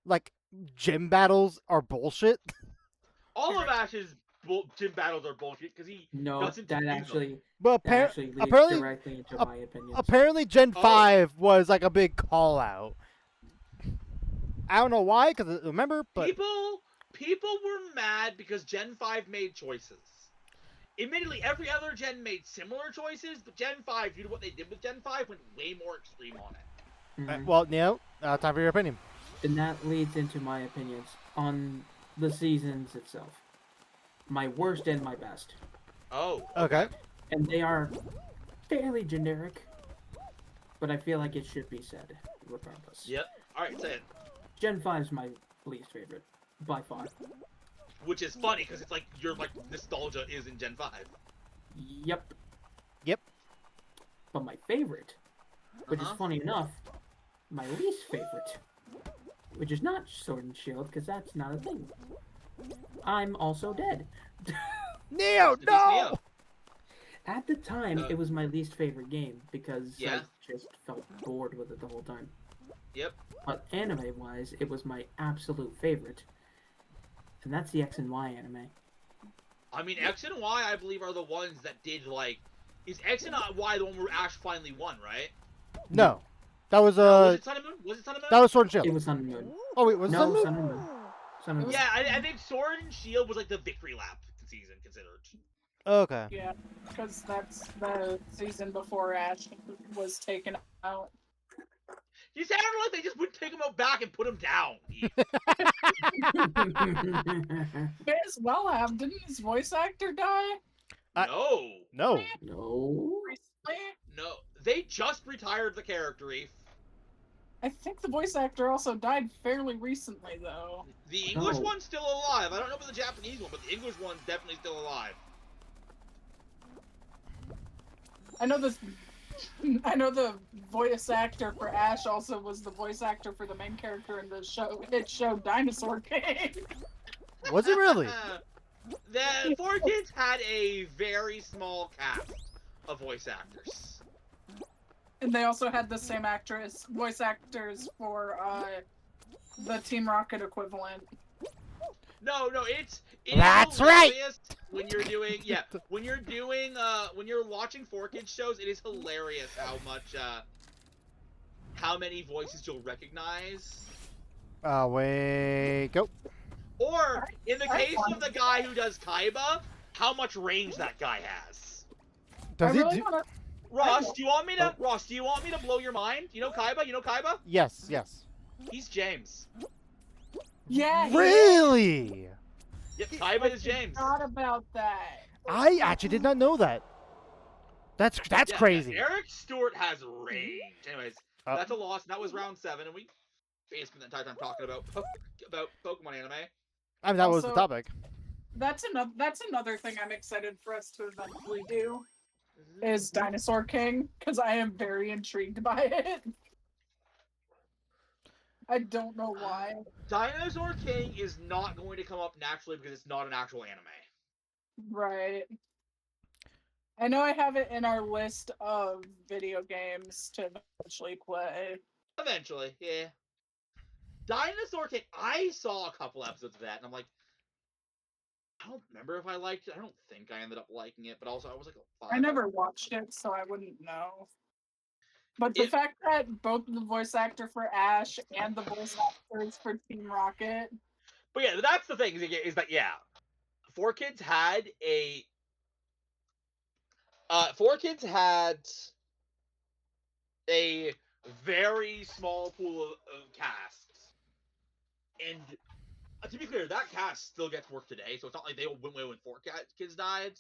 like gym battles are bullshit. All of Ash's gym battles are bullshit because he No, doesn't that do them. actually But leads apparently directly into my opinions. apparently Gen Oh. 5 was like a big call out. I don't know why, because remember, but People were mad because Gen 5 made choices. Admittedly, every other gen made similar choices, but Gen 5, due to what they did with Gen 5, went way more extreme on it. Mhm. well, Neil, time for your opinion. And that leads into my opinions on the seasons itself. My worst and my best. Oh. Okay. And they are fairly generic, but I feel like it should be said regardless. Yep. Alright, say it. Gen 5 is my least favorite, by far. Which is funny, because it's like, your nostalgia is in Gen 5. Yep. Yep. But my favorite, which Uh-huh. is funny enough, my least favorite, which is not Sword and Shield, because that's not a thing. I'm also dead. Neo, It's no! Neo. At the time, it was my least favorite game because Yeah. I just felt bored with it the whole time. Yep. But anime-wise, it was my absolute favorite, and that's the X and Y anime. I mean, X and Y, I believe, are the ones that did, like... Is X and Y the one where Ash finally won, right? No. That was Was it Sun and Moon? Was it Sun and Moon? that was Sword and Shield. It was Sun and Moon. Oh wait, was it Sun No, and Sun Moon? and Moon. Sun and Moon. Yeah, I think Sword and Shield was like the victory lap season considered. Okay. Yeah, because that's the season before Ash was taken out. You sounded like they just wouldn't take him out back and put him down. May as well have. Didn't his voice actor die No. No. No. recently? No. They just retired the character, Eve. I think the voice actor also died fairly recently, though. The English No. one's still alive. I don't know about the Japanese one, but the English one's definitely still alive. I know this. I know the voice actor for Ash also was the voice actor for the main character in the show Dinosaur King. Was it really? The 4Kids had a very small cast of voice actors. And they also had the same voice actors for the Team Rocket equivalent. No, it That's is right! hilarious when you're doing when you're watching 4Kids shows, it is hilarious how much how many voices you'll recognize. Wait, go. Or, in the I case want of the guy who does Kaiba, how much range that guy has. Does I he really do? wanna... Ross, do you want me to? Oh. Ross, do you want me to blow your mind? You know Kaiba? You know Kaiba? Yes, yes. He's James. Yeah, he is. Really? Yep, I Kaiba is James. forgot about that. I actually did not know that. That's Yeah, crazy. Eric Stewart has range. Anyways, Uh, that's a loss. That was round 7, and we basically the entire time talking about Pokemon anime. I mean, that was the Also- topic. That's another thing I'm excited for us to eventually do is Dinosaur King, because I am very intrigued by it. I don't know why. Dinosaur King is not going to come up naturally because it's not an actual anime. Right. I know I have it in our list of video games to eventually play. Eventually, yeah. Dinosaur King, I saw a couple episodes of that, and I'm like, I don't remember if I liked it. I don't think I ended up liking it, but also I was like, oh, I never watched it, so I wouldn't know. But the It- fact that both the voice actor for Ash and the voice actors for Team Rocket. But yeah, that's the thing is that yeah, 4Kids had a 4Kids had a very small pool of casts, and to be clear, that cast still gets work today, so it's not like they went away when 4Kids died.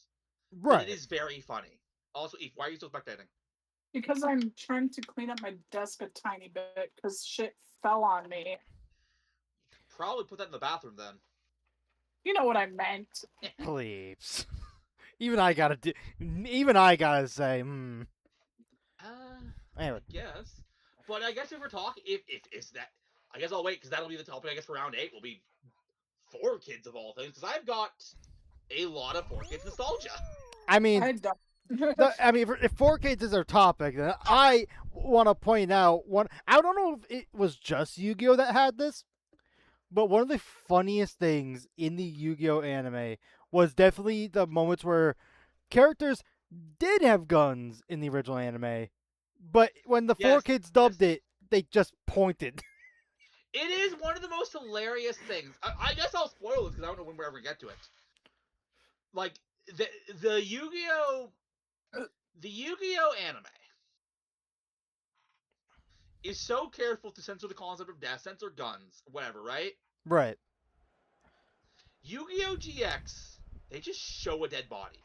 But Right. it is very funny. Also, Eve, why are you still spectating? Because I'm trying to clean up my desk a tiny bit because shit fell on me. Probably put that in the bathroom then. You know what I meant. Please. Even I gotta do. Even I gotta say. Anyway. Yes. But I guess if we're talking, if is that, I guess I'll wait because that'll be the topic. I guess for round 8 will be 4Kids of all things because I've got a lot of 4Kids nostalgia. I mean, I don't. I mean, if 4Kids is our topic, then I want to point out one. I don't know if it was just Yu-Gi-Oh that had this, but one of the funniest things in the Yu-Gi-Oh anime was definitely the moments where characters did have guns in the original anime, but when the Yes, 4Kids dubbed it, they just pointed. It is one of the most hilarious things. I guess I'll spoil this because I don't know when we ever get to it. Like the Yu-Gi-Oh anime is so careful to censor the concept of death, censor guns, whatever, right? Right. Yu-Gi-Oh GX, they just show a dead body.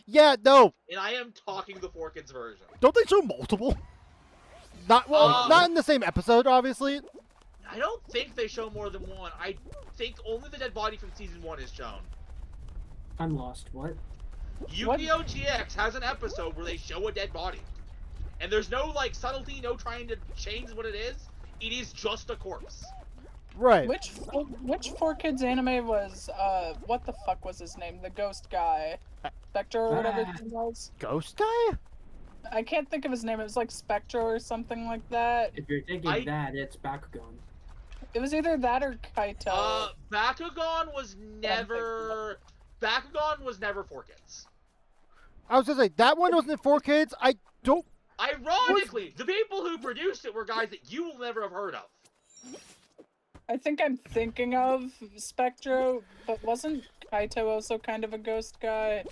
Yeah, no. And I am talking the 4Kids version. Don't they show multiple? Not not in the same episode, obviously. I don't think they show more than one. I think only the dead body from season 1 is shown. I'm lost. What? Yu-Gi-Oh GX has an episode where they show a dead body. And there's no, like, subtlety, no trying to change what it is. It is just a corpse. Right. Which 4Kids anime was what the fuck was his name? The ghost guy. Spectre or whatever his name was. Ghost guy? I can't think of his name. It was like Spectre or something like that. If you're thinking that, it's Bakugan. It was either that or Kaito. Bakugan was never 4Kids. I was gonna say that one wasn't 4Kids. I don't. Ironically, the people who produced it were guys that you will never have heard of. I think I'm thinking of Spectro, but wasn't Kaito also kind of a ghost guy?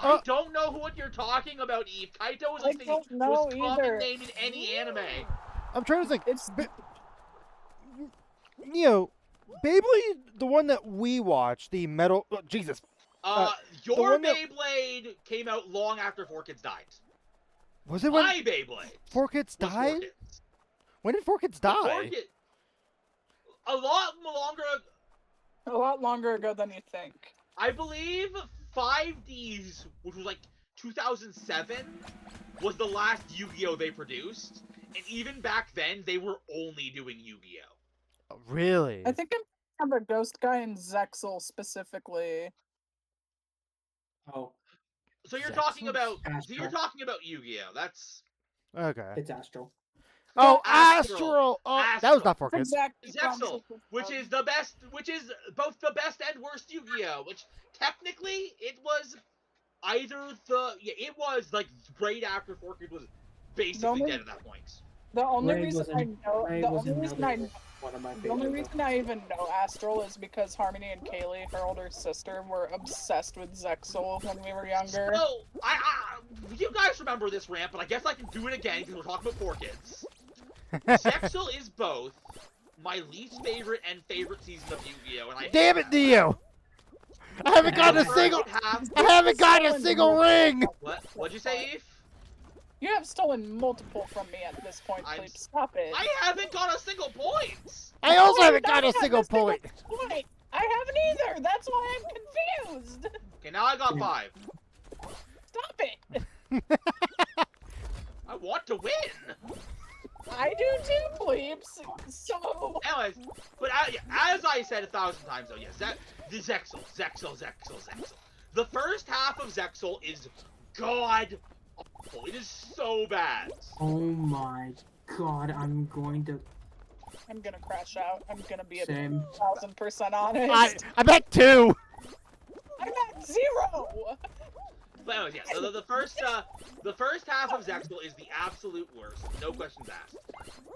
I don't know what you're talking about, Eve. Kaito was I a thing don't know was common either. name in any anime. I'm trying to think. It's You know, Beyblade, the one that we watched, the metal. Oh, Jesus. Your one that- Beyblade came out long after 4Kids died. Was it when My Beyblade 4Kids was died? 4Kids. When did 4Kids die? 4Kids, a lot longer. a lot longer ago than you think. I believe 5Ds, which was like 2007, was the last Yu-Gi-Oh they produced, and even back then they were only doing Yu-Gi-Oh. Oh, really? I think I'm a ghost guy in Zexel specifically. Oh, So you're Zexus? talking about Astral. Yu-Gi-Oh. That's Okay. it's Astral. Oh, Astral. Astral. Oh, that was not 4Kids. Exactly. Zexal, which is the best, which is both the best and worst Yu-Gi-Oh. Which technically it was either it was like right after 4Kids was basically Only- dead at that point. The only Ray reason was I an- know, Ray the was only reason I, another one of my the only favorite. reason I even know Astral is because Harmony and Kaylee, her older sister, were obsessed with Zexal when we were younger. So, you guys remember this rant, but I guess I can do it again because we're talking about 4Kids. Zexal is both my least favorite and favorite season of Yu-Gi-Oh! And I Damn it, Neo! I haven't gotten a First single. half- I haven't gotten a single ring. What'd you say, Eve? You have stolen multiple from me at this point, I'm- please stop it. I haven't got a single point. I also Oh, haven't you got a don't have single point. point. I haven't either. That's why I'm confused. Okay, now I got 5. Stop it. I want to win. I do too, plebes. So Anyways, but as I said 1,000 times, though, yes, the Zexal. The first half of Zexal is god awful. It is so bad. Oh my god, I'm going to I'm gonna crash out. I'm gonna be Same. 1,000% honest. I'm at 2. I'm at 0. But anyways, yeah, so the first half of Zexal is the absolute worst, no questions asked.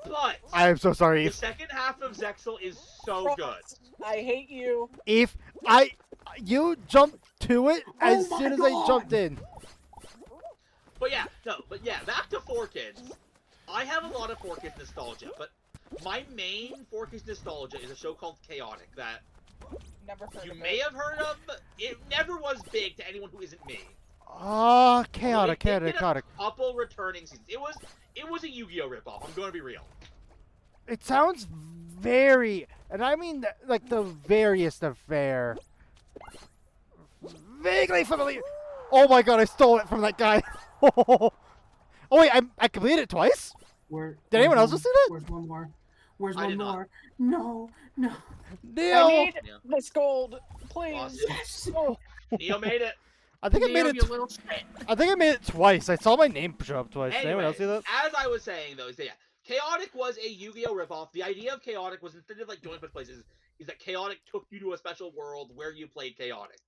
But I am so sorry, the Eve. second half of Zexal is so good. I hate you. Eve, you jumped to it as Oh my soon as I God. jumped in. But yeah, back to 4Kids. I have a lot of 4Kids nostalgia, but my main 4Kids nostalgia is a show called Chaotic that Never heard you of may it. have heard of, but it never was big to anyone who isn't me. Oh, chaotic, They did chaotic, get chaotic. a couple returning seasons. It was a Yu-Gi-Oh ripoff. I'm going to be real. It sounds very, and I mean like the veriest of fair. Vaguely familiar. Oh my god, I stole it from that guy. Oh wait, I completed it twice? Where, Did anyone where's else just one- see that? Where's one more? Where's I one did not. more? No, no. I Neo! need Yeah. this gold, please. Awesome. Oh, Neo made it. I think I made Neo, it. you little shit. I think I made it twice. I saw my name show up twice. Did anyone Anyway, else see that? as I was saying though, is that yeah, Chaotic was a Yu-Gi-Oh ripoff. The idea of Chaotic was instead of like going to places, is that Chaotic took you to a special world where you played Chaotic.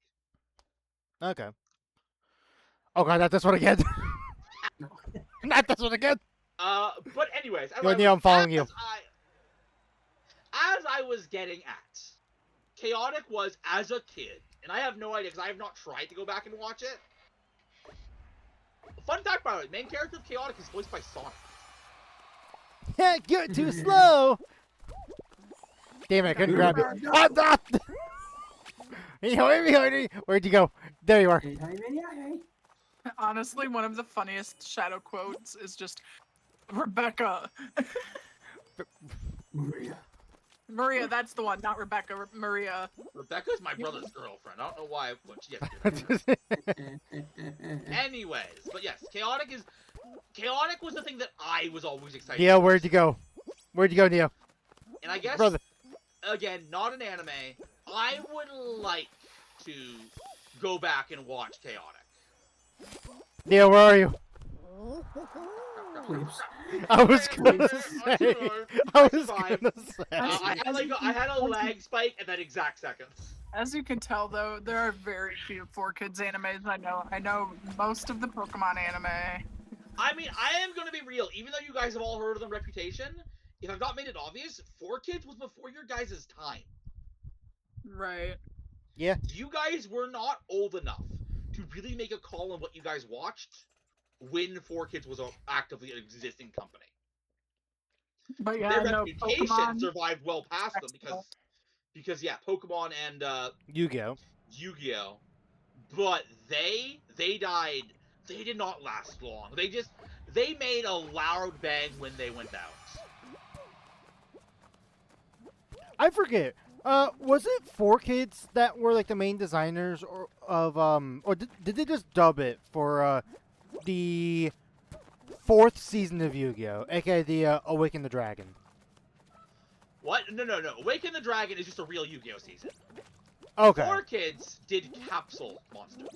Okay. Oh god, not this one again. Not this one again. But anyways, as Yo, I Neo, was- I'm following you. As I was getting at, Chaotic was as a kid, and I have no idea because I have not tried to go back and watch it. Fun fact, by the way, main character of Chaotic is voiced by Sonic. Yeah, you're too slow. Damn it, I couldn't grab it. Ah, ah. Where'd you go? There you are. Hey, hey, hey, hey. Honestly, one of the funniest shadow quotes is just Rebecca. Maria. Maria, that's the one, not Rebecca. Maria. Rebecca's my brother's girlfriend. I don't know why, but yes. Anyways, but yes, Chaotic was the thing that I was always excited Neo, about. where'd you go? Where'd you go, Neo? And I guess, Brother. again, not an anime, I would like to go back and watch Chaotic. Neo, where are you? Please. I was gonna I'm say. sure. I was Fine. gonna say. I had a lag spike at that exact second. As you can tell, though, there are very few 4Kids animes I know. I know most of the Pokemon anime. I mean, I am going to be real. Even though you guys have all heard of them Reputation, if I've not made it obvious, 4Kids was before your guys' time. Right. You guys were not old enough to really make a call on what you guys watched when 4Kids was an actively existing company. But yeah, Their I know reputation Pokemon. survived well past them because yeah, Pokemon and Yu-Gi-Oh. Yu-Gi-Oh, but they died. They did not last long. They made a loud bang when they went out. I forget. Was it 4Kids that were like the main designers or did they just dub it for the 4th season of Yu-Gi-Oh, aka the Awaken the Dragon? What? No. Awaken the Dragon is just a real Yu-Gi-Oh season. Okay. 4Kids did capsule monsters.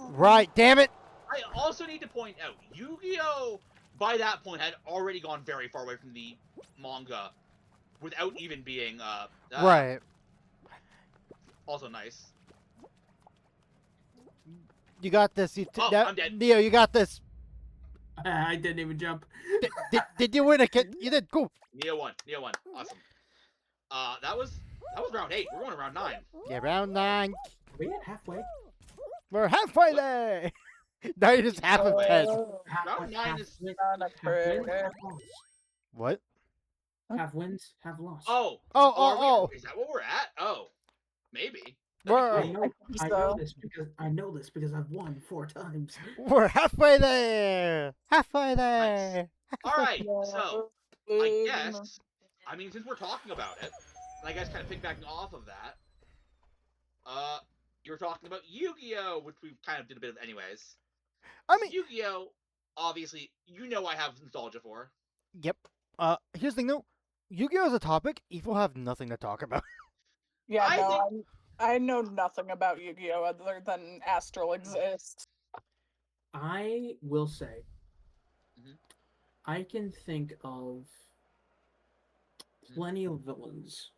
Right. Damn it. I also need to point out, Yu-Gi-Oh by that point had already gone very far away from the manga without even being Right. Also nice. You got this. I'm dead. Neo, you got this. I didn't even jump. Did you win a kid? You did. Cool. Neo won. Awesome. That was round 8. We're going to round 9. Yeah, round 9. Are we at halfway? We're halfway there. Now you're just half of head. Round 9 is. On a half wins, prayer. half loss. What? Half wins, half loss. Oh. Oh. Is that what we're at? Oh. Maybe. We're, I know So- this because I've won 4 times. we're halfway there. Halfway there. Alright, Yeah. so. I guess. I mean, since we're talking about it, and I guess kind of piggybacking off of that, you were talking about Yu-Gi-Oh, which we kind of did a bit of anyways. I mean, Yu-Gi-Oh, obviously, you know I have nostalgia for. yep. Here's the thing though. Yu-Gi-Oh! As a topic, Eve will have nothing to talk about. Yeah, I no, I know nothing about Yu-Gi-Oh other than Astral exists. I will say, Mhm. I can think of plenty of villains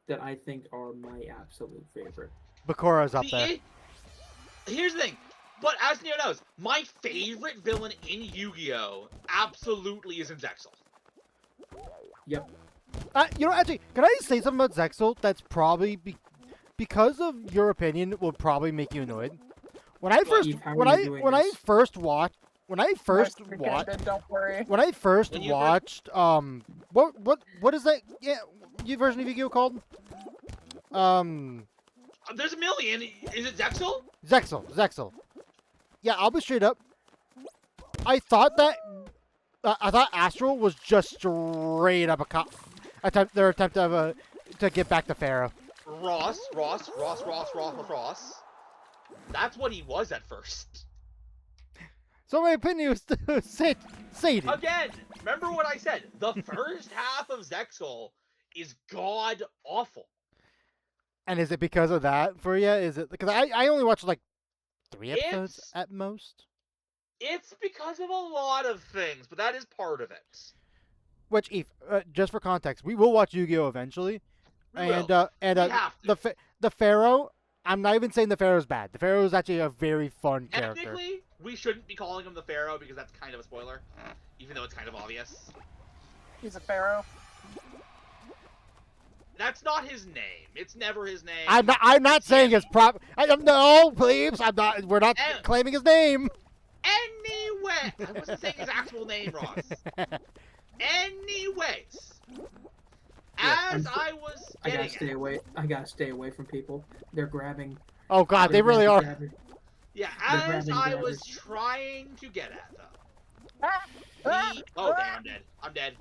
that I think are my absolute favorite. Bakura's up there. Here's the thing. But as Neo knows, my favorite villain in Yu-Gi-Oh! Absolutely isn't Zexal. Yep. You know, actually, can I say something about Zexal that's probably because of your opinion will probably make you annoyed? When I first Eve, how when are I you doing when I this? first watched when I first Most watched pretended, don't worry. when I first When you watched what is that new version of Yu-Gi-Oh called? There's a million. Is it Zexal? Zexal. Yeah, I'll be straight up. I thought Astral was just straight up their attempt to get back to Pharaoh. Ross. That's what he was at first. So my opinion was Sadie. Again, remember what I said. The first half of Zexal is god awful. And is it because of that for you? Is it because I only watched like 3 episodes It's- at most? It's because of a lot of things, but that is part of it. Which, just for context, we will watch Yu-Gi-Oh eventually, We and will. We the have to. the Pharaoh. I'm not even saying the Pharaoh's bad. The Pharaoh is actually a very fun character. Technically, we shouldn't be calling him the Pharaoh because that's kind of a spoiler, even though it's kind of obvious. He's a pharaoh. That's not his name. It's never his name. I'm not saying his prop. No, please. I'm not. We're not And- claiming his name. Anyway, I wasn't saying his actual name, Ross. Anyways, as I was I gotta getting stay at, away. I gotta stay away from people. They're grabbing. Oh God, they they're really are. grabbing. yeah, They're as grabbing I was grabbers. trying to get at though. Ah! Oh damn, I'm dead. I'm dead.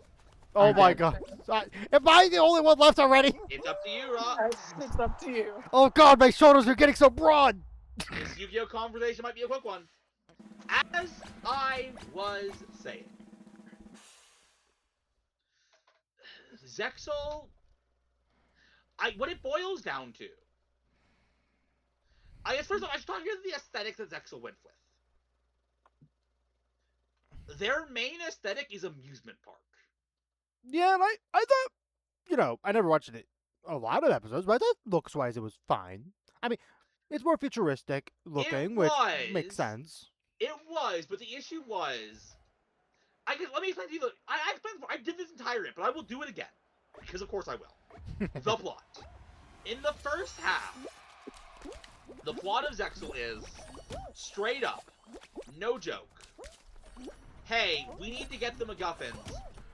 Oh I'm my dead. God. Am I the only one left already? It's up to you, Ross. It's up to you. Oh God, my shoulders are getting so broad. This Yu-Gi-Oh conversation might be a quick one. As I was saying, Zexal, what it boils down to, I guess first of all, I should talk about the aesthetics that Zexal went with. Their main aesthetic is amusement park. Yeah, and I thought, you know, I never watched it a lot of episodes, but I thought looks-wise it was fine. I mean, it's more futuristic looking, which makes was. sense. It was, but the issue was, let me explain to you. I did this entire rip, but I will do it again because, of course, I will. The plot. In the first half, the plot of Zexal is straight up, no joke. Hey, we need to get the MacGuffins.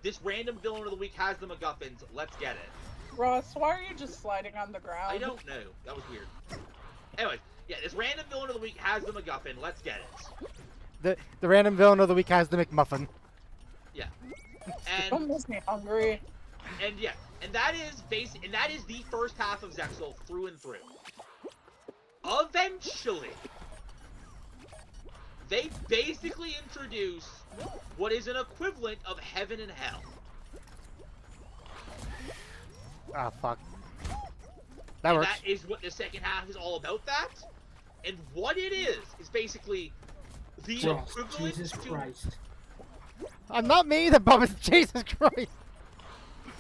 This random villain of the week has the MacGuffins. Let's get it. Ross, why are you just sliding on the ground? I don't know. That was weird. Anyways, yeah, this random villain of the week has the MacGuffin. Let's get it. The random villain of the week has the McMuffin. Don't And make me hungry. and that is the first half of Zexal through and through. Eventually, they basically introduce what is an equivalent of heaven and hell. Ah, fuck. That And works. that is what the second half is all about. That, and what it is basically the Ross, equivalent Jesus to Christ. I'm not me, the bum is Jesus Christ.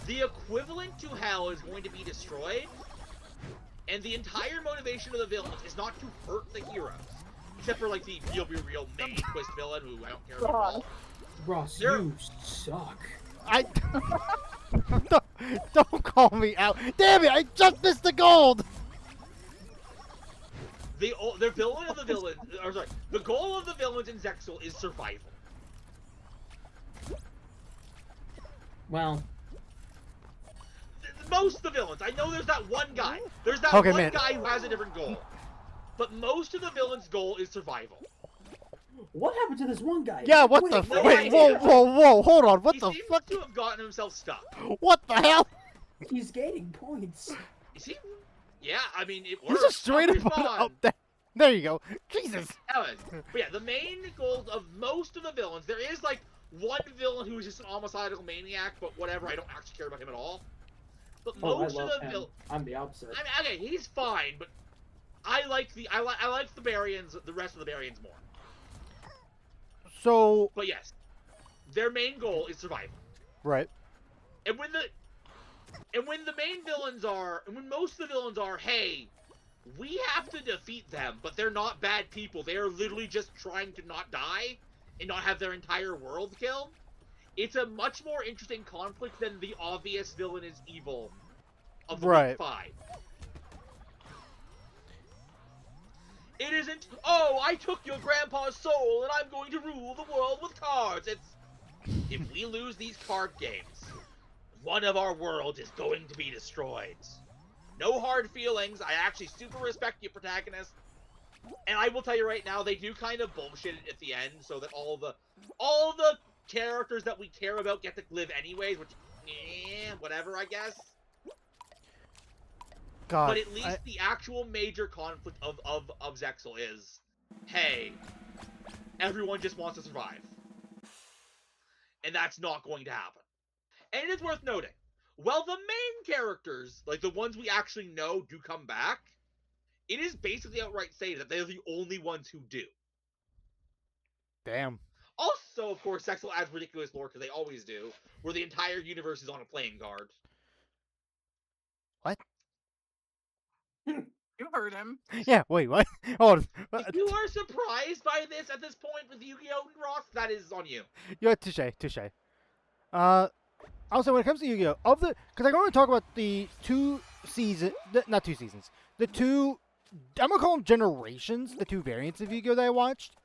the equivalent to hell is going to be destroyed, and the entire motivation of the villains is not to hurt the heroes. except for like the real main twist villain who I don't care about at all. Ross, They're- you suck. I don't call me out. Damn it! I just missed the gold. The villain of the villains, or sorry, the goal of the villains in Zexal is survival. Well, Most of the villains. I know there's that one guy. There's that Okay, one man. guy who has a different goal. But most of the villains' goal is survival. what happened to this one guy? Yeah, what Wait, the? no Wait, whoa, idea. whoa, hold on. What He the seems fuck? to have gotten himself stuck. What the hell? He's gaining points. Is he? Yeah, I mean, it He's works. just straight up Respawn. up there. There you go. Jesus. Anyways, but yeah, the main goals of most of the villains, there is like one villain who's just an homicidal maniac, but whatever, I don't actually care about him at all. But Oh, I most love of the him. villains, I'm the opposite. I mean, okay, he's fine, but I like the Barians, the rest of the Barians more. So, But yes, their main goal is survival. right. And when the main villains are, and when most of the villains are, hey, we have to defeat them, but they're not bad people. They are literally just trying to not die and not have their entire world killed. It's a much more interesting conflict than the obvious villain is evil of the Right. Week 5. It isn't, oh, I took your grandpa's soul and I'm going to rule the world with cards. It's, if we lose these card games, one of our worlds is going to be destroyed. No hard feelings. I actually super respect your protagonist. And I will tell you right now, they do kind of bullshit it at the end so that all the characters that we care about get to live anyways, which, whatever, I guess. God. But at least the actual major conflict of Zexal is, hey, everyone just wants to survive. And that's not going to happen. And it is worth noting, while the main characters, like the ones we actually know, do come back, it is basically outright stated that they're the only ones who do. Damn. Also, of course, Zexal adds ridiculous lore, because they always do, where the entire universe is on a playing card. What? You heard him. Yeah. Wait. What? Hold on. If you are surprised by this at this point with Yu-Gi-Oh! And Ross, that is on you. Yeah. Touche. Touche. Also, when it comes to Yu-Gi-Oh, because I want to talk about the not 2 seasons, the 2, I'm gonna call them generations, the 2 variants of Yu-Gi-Oh that I watched,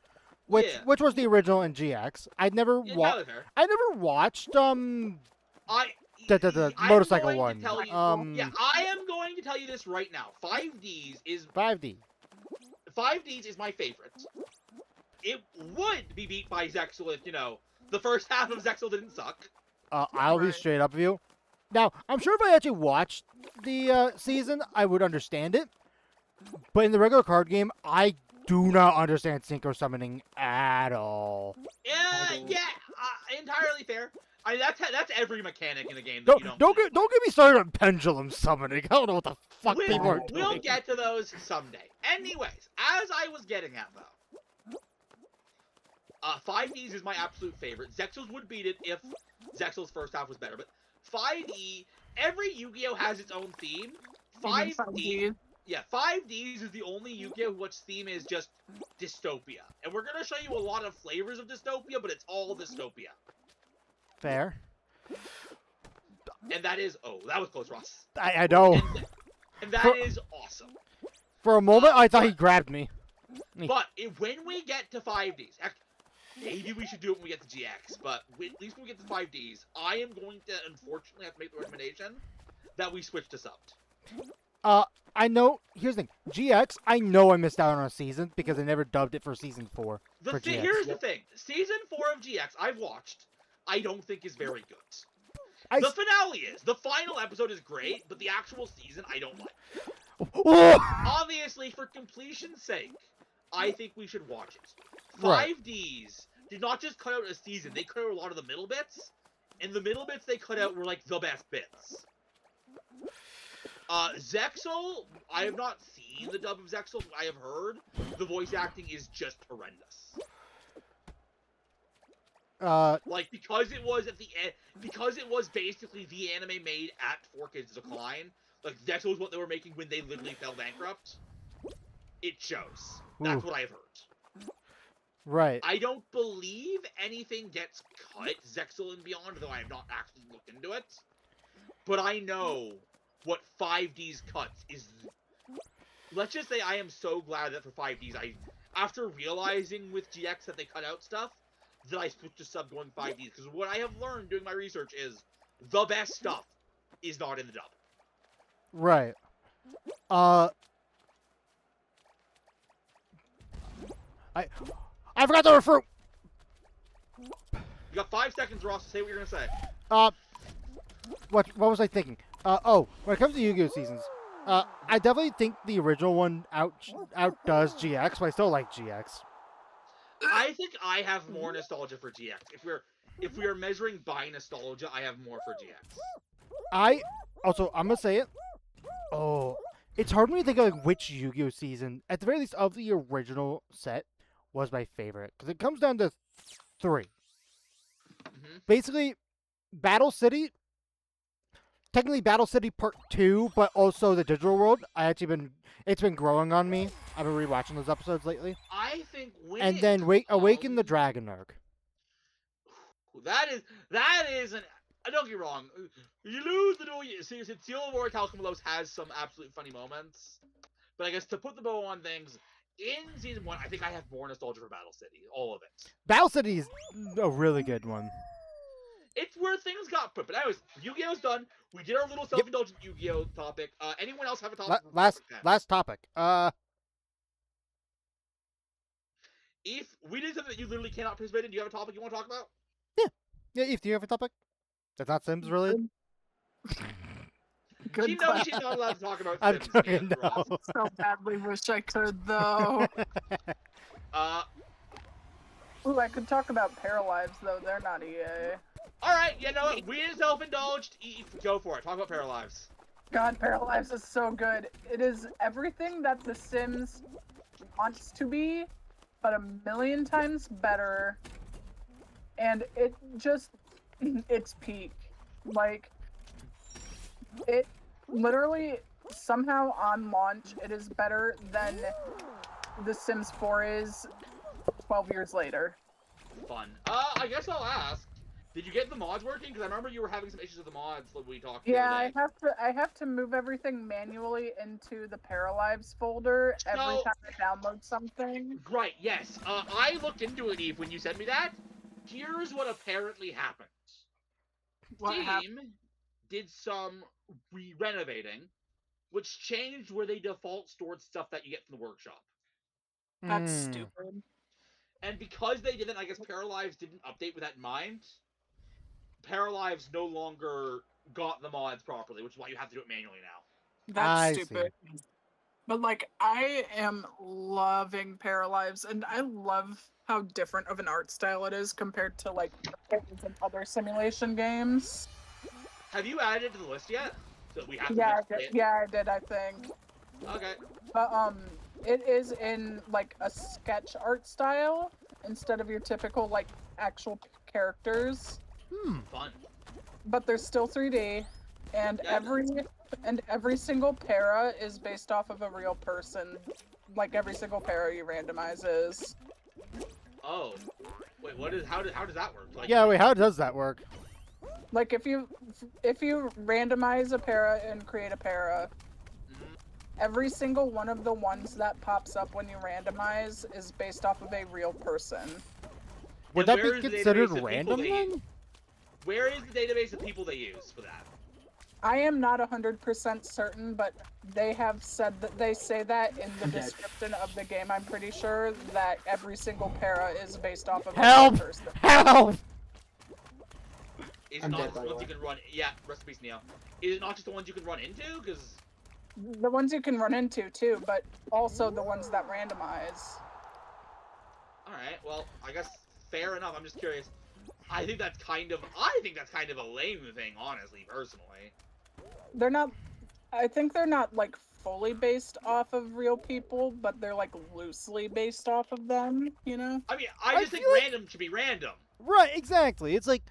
which Yeah. was the original and GX. I'd never Yeah, watched. fair. I never watched The the motorcycle one. Yeah, I am going to tell you this right now. 5Ds is 5D. my favorite. It would be beat by Zexal if, the first half of Zexal didn't suck. I'll be Right. straight up with you. Now, I'm sure if I actually watched the season, I would understand it. But in the regular card game, I do not understand synchro summoning at all. Yeah, entirely fair. I mean, that's every mechanic in the game that you Don't get me started on pendulum summoning. I don't know what the fuck We'll, people are we'll doing. get to those someday. Anyways, as I was getting at, though, 5Ds is my absolute favorite. Zexal's would beat it if Zexal's first half was better, but 5D, every Yu-Gi-Oh! Has its own theme. 5D, yeah, 5Ds is the only Yu-Gi-Oh! Which theme is just dystopia. And we're going to show you a lot of flavors of dystopia, but it's all dystopia. Fair. And that is, that was close, Ross. I know. And that is awesome. For a moment, I thought he grabbed me. But when we get to 5Ds, maybe we should do it when we get to GX, but at least when we get to 5Ds, I am going to, unfortunately, have to make the recommendation that we switch to subbed. I know. Here's the thing. GX, I know I missed out on a season because I never dubbed it for season 4 for GX. Here's the thing. Season 4 of GX, I've watched, I don't think is very good. I The finale is. The final episode is great, but the actual season, I don't like. Oh! Obviously, for completion's sake, I think we should watch it. Right. 5Ds did not just cut out a season, they cut out a lot of the middle bits, and the middle bits they cut out were like the best bits. Zexal, I have not seen the dub of Zexal, but I have heard the voice acting is just horrendous. Like, because it was at the end, because it was basically the anime made at 4Kids Decline, like, Zexal was what they were making when they literally fell bankrupt. It shows. That's Ooh. what I've heard. Right. I don't believe anything gets cut Zexal and Beyond, though I have not actually looked into it. But I know what 5D's cuts is. Let's just say I am so glad that for 5Ds, after realizing with GX that they cut out stuff, that I switched to sub going 5Ds. Because what I have learned doing my research is the best stuff is not in the dub. Right. I forgot the fruit. You got 5 seconds, Ross, to say what you're gonna say. What was I thinking? When it comes to Yu-Gi-Oh seasons, I definitely think the original one outdoes GX, but I still like GX. I think I have more nostalgia for GX. If we are measuring by nostalgia, I have more for GX. I'm gonna say it. Oh, it's hard for me to think of like, which Yu-Gi-Oh season, at the very least of the original set, was my favorite because it comes down to 3. Mhm. Basically, Battle City. Technically, Battle City Part 2, but also the digital world. It's been growing on me. I've been rewatching those episodes lately. I think when And it then Awaken the comes- Dragon arc. That is an. Don't get me wrong. You lose the duel. See, Seal of War Calcumulos has some absolute funny moments, but I guess to put the bow on things, in season 1, I think I have more nostalgia for Battle City. All of it. Battle City is a really good one. It's where things got put. But anyways, Yu-Gi-Oh's done. We did our little self-indulgent Yu-Gi-Oh topic. Anyone else have a topic? Last topic. If we did something that you literally cannot participate in, do you have a topic you want to talk about? Yeah, Eve, do you have a topic? That's not Sims related? Good She knows question. she's not allowed to talk about I'm Sims. joking, yet, Ross. no. So badly wish I could though. Ooh, I could talk about Paralives though. They're not EA. All right, you know what? We self-indulged. Go for it. Talk about Paralives. God, Paralives is so good. It is everything that The Sims wants to be, but a million times better. And it just, it's peak. Like, it literally, somehow on launch, it is better than The Sims 4 is 12 years later. Fun. I guess I'll ask. Did you get the mods working? Because I remember you were having some issues with the mods when we talked. Yeah, the other day. I have to move everything manually into the Paralives folder every So- time I download something. Right. Yes. I looked into it, Eve, when you sent me that. Here's what apparently happened. What Steam happened? did some renovating, which changed where they default stored stuff that you get from the workshop. That's Hmm. stupid. And because they didn't, I guess Paralives didn't update with that in mind. Paralives no longer got the mods properly, which is why you have to do it manually now. That's I stupid. But like, I am loving Paralives, and I love how different of an art style it is compared to like other simulation games. Have you added it to the list yet? So we have to Yeah, play it? I did. I think. Okay. But it is in like a sketch art style instead of your typical like actual characters. Fun. But they're still 3D, and Yeah. every single para is based off of a real person. Like every single para you randomize is. Oh. Wait, what is how does that work? Like, Yeah, wait, how does that work? Like if you randomize a para and create a para, mhm. every single one of the ones that pops up when you randomize is based off of a real person. Would And that where be is the considered database of random people they- then? Where is the database of people they use for that? I am not 100% certain, but they have said that they say that in the I'm dead. description of the game. I'm pretty sure that every single para is based off of a Help! real person. Help! Is it I'm not dead, just by the the ones you way. can run? Yeah, rest in peace, Neo. Is it not just the ones you can run into? Because The ones you can run into too, but also the ones that randomize. all right, well, I guess fair enough. I'm just curious. I think that's kind of a lame thing, honestly, personally. They're not. I think they're not like fully based off of real people, but they're like loosely based off of them. You know? I mean, I I just think feel like- random should be random. Right, exactly. It's like,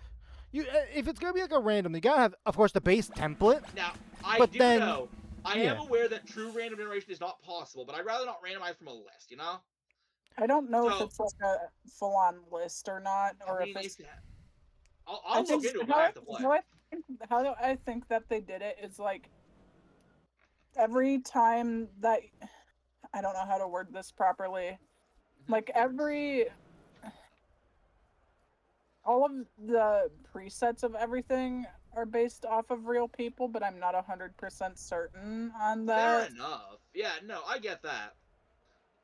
if it's gonna be like a random, you gotta have, of course, the base template. Now, I But do then- know. I am yeah. aware that true random generation is not possible, but I'd rather not randomize from a list, you know? I don't know if So, it's like a full-on list or not, or I if mean, it's. I'll look into it when I have to play. How do I think that they did it is like every time that I don't know how to word this properly. Like all of the presets of everything are based off of real people, but I'm not 100% certain on Fair that. enough. Yeah, no, I get that.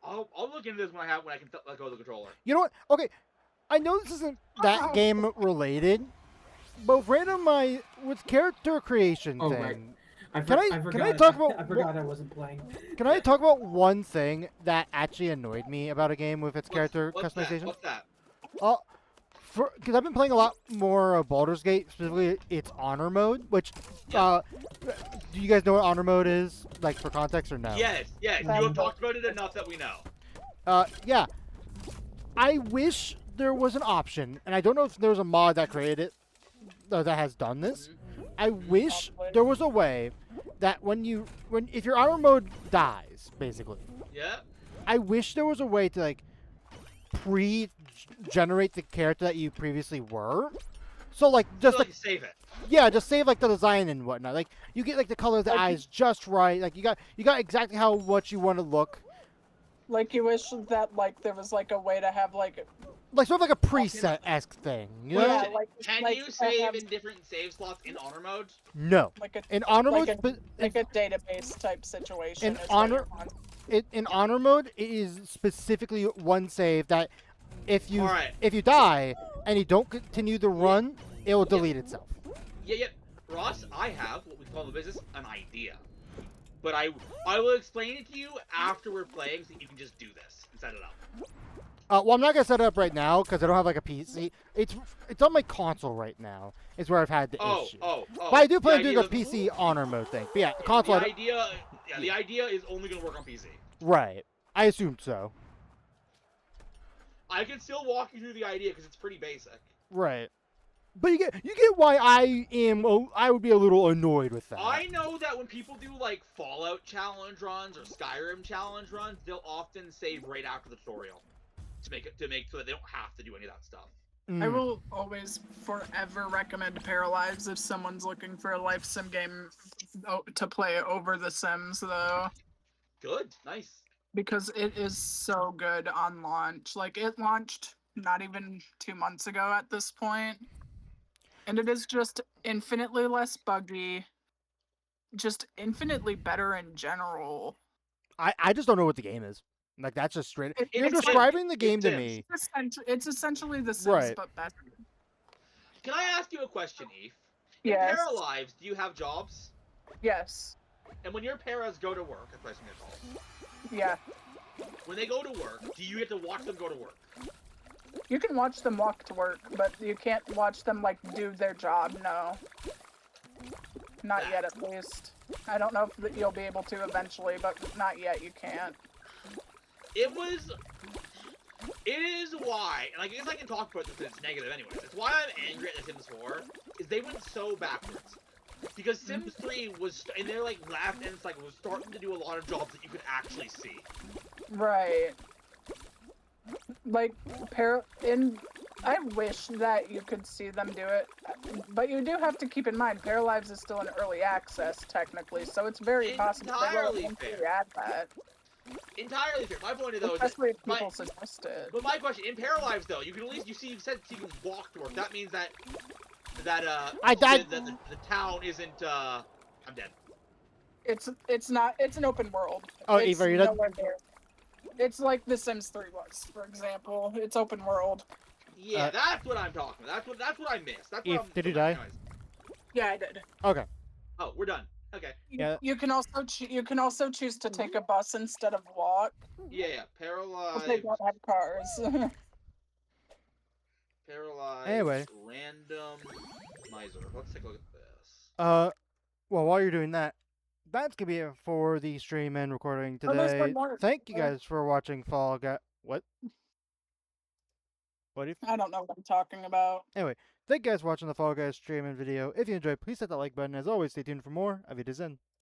I'll look into this when I can let go of the controller. You know what? Okay, I know this isn't that game related, but with character creation Oh, thing. right. Can I forgot. talk about I forgot I wasn't playing. Can I talk about one thing that actually annoyed me about a game with its character What's that? customization? What's that? Because I've been playing a lot more Baldur's Gate, specifically its honor mode. Which, Yeah. do you guys know what honor mode is? Like for context or no? Yes. You have talked about it enough that we know. Yeah. I wish there was an option, and I don't know if there's a mod that created it that has done this. I wish there was a way that if your honor mode dies, basically, Yeah. I wish there was a way to like pre-generate the character that you previously were. So like just So, like like save it. yeah, just save like the design and whatnot. Like you get like the color of the eyes just right. Like you got exactly what you want to look. Like you wish that like there was like a way to have like Like sort of like a preset-esque thing. You know? Yeah, like Can like you to save have, in different save slots in honor mode? No. like a In honor like mode, like a database type situation. In is what honor- you're on. in honor mode, it is specifically one save that if you Alright. if you die and you don't continue the run, it will delete itself. Yeah. Ross, I have what we call in the business an idea, but I will explain it to you after we're playing, so you can just do this and set it up. Well, I'm not gonna set it up right now because I don't have like a PC. It's on my console right now. Is where I've had the issue. But I do plan on doing a PC honor mode thing. But yeah, console. The idea is only gonna work on PC. Right. I assumed so. I can still walk you through the idea because it's pretty basic. Right. But you get why I would be a little annoyed with that. I know that when people do like Fallout challenge runs or Skyrim challenge runs, they'll often save right after the tutorial to make so that they don't have to do any of that stuff. I will always forever recommend Paralyze if someone's looking for a life sim game to play over The Sims, though, Good, nice. because it is so good on launch. Like, it launched not even 2 months ago at this point, and it is just infinitely less buggy, just infinitely better in general. I just don't know what the game is. Like that's just straight. You're It's describing the game to Sims. me. It's essentially The Sims, Right. but better. Can I ask you a question, Eve? In Yes. Paralives, do you have jobs? Yes. And when your paras go to work, that's what I'm gonna call it. Yeah. When they go to work, do you get to watch them go to work? You can watch them walk to work, but you can't watch them, like, do their job, no. Not yet, at least. I don't know if you'll be able to eventually, but not yet, you can't. It is why, and I guess I can talk about this because it's negative anyways. It's why I'm angry at The Sims 4, is they went so backwards. Because Sims 3 was, and they're like last end cycle, was starting to do a lot of jobs that you could actually see. Right. Like, I wish that you could see them do it, but you do have to keep in mind, Paralives is still in early access, technically, so it's very possible they will Entirely eventually fair. add that. Entirely fair. My point though is Especially if that people suggest it. but my question, in Paralives though, you can at least, you said you can walk to work. That means that I died. the town isn't, I'm dead. It's not. It's an open world. Oh, it's Eve, are you done? nowhere near. It's like The Sims 3 was, for example. It's open world. Yeah, that's what I'm talking about. That's what I missed. That's what Did you die? anyways. Yeah, I did. Okay. Oh, we're done. Okay. Yeah. You can also choose to take a bus instead of walk. Yeah. If they Paralyzed. don't have cars. Paralyzed. Anyway. Random miser. Let's take a look at this. Well, while you're doing that, that's gonna be it for the stream and recording Oh, there's today. one more. Thank you guys for watching Fall Guys. What? What do you? I don't know what I'm talking about. Thank you guys for watching the Fall Guys stream and video. If you enjoyed, please hit that like button. As always, stay tuned for more. Auf Wiedersehen.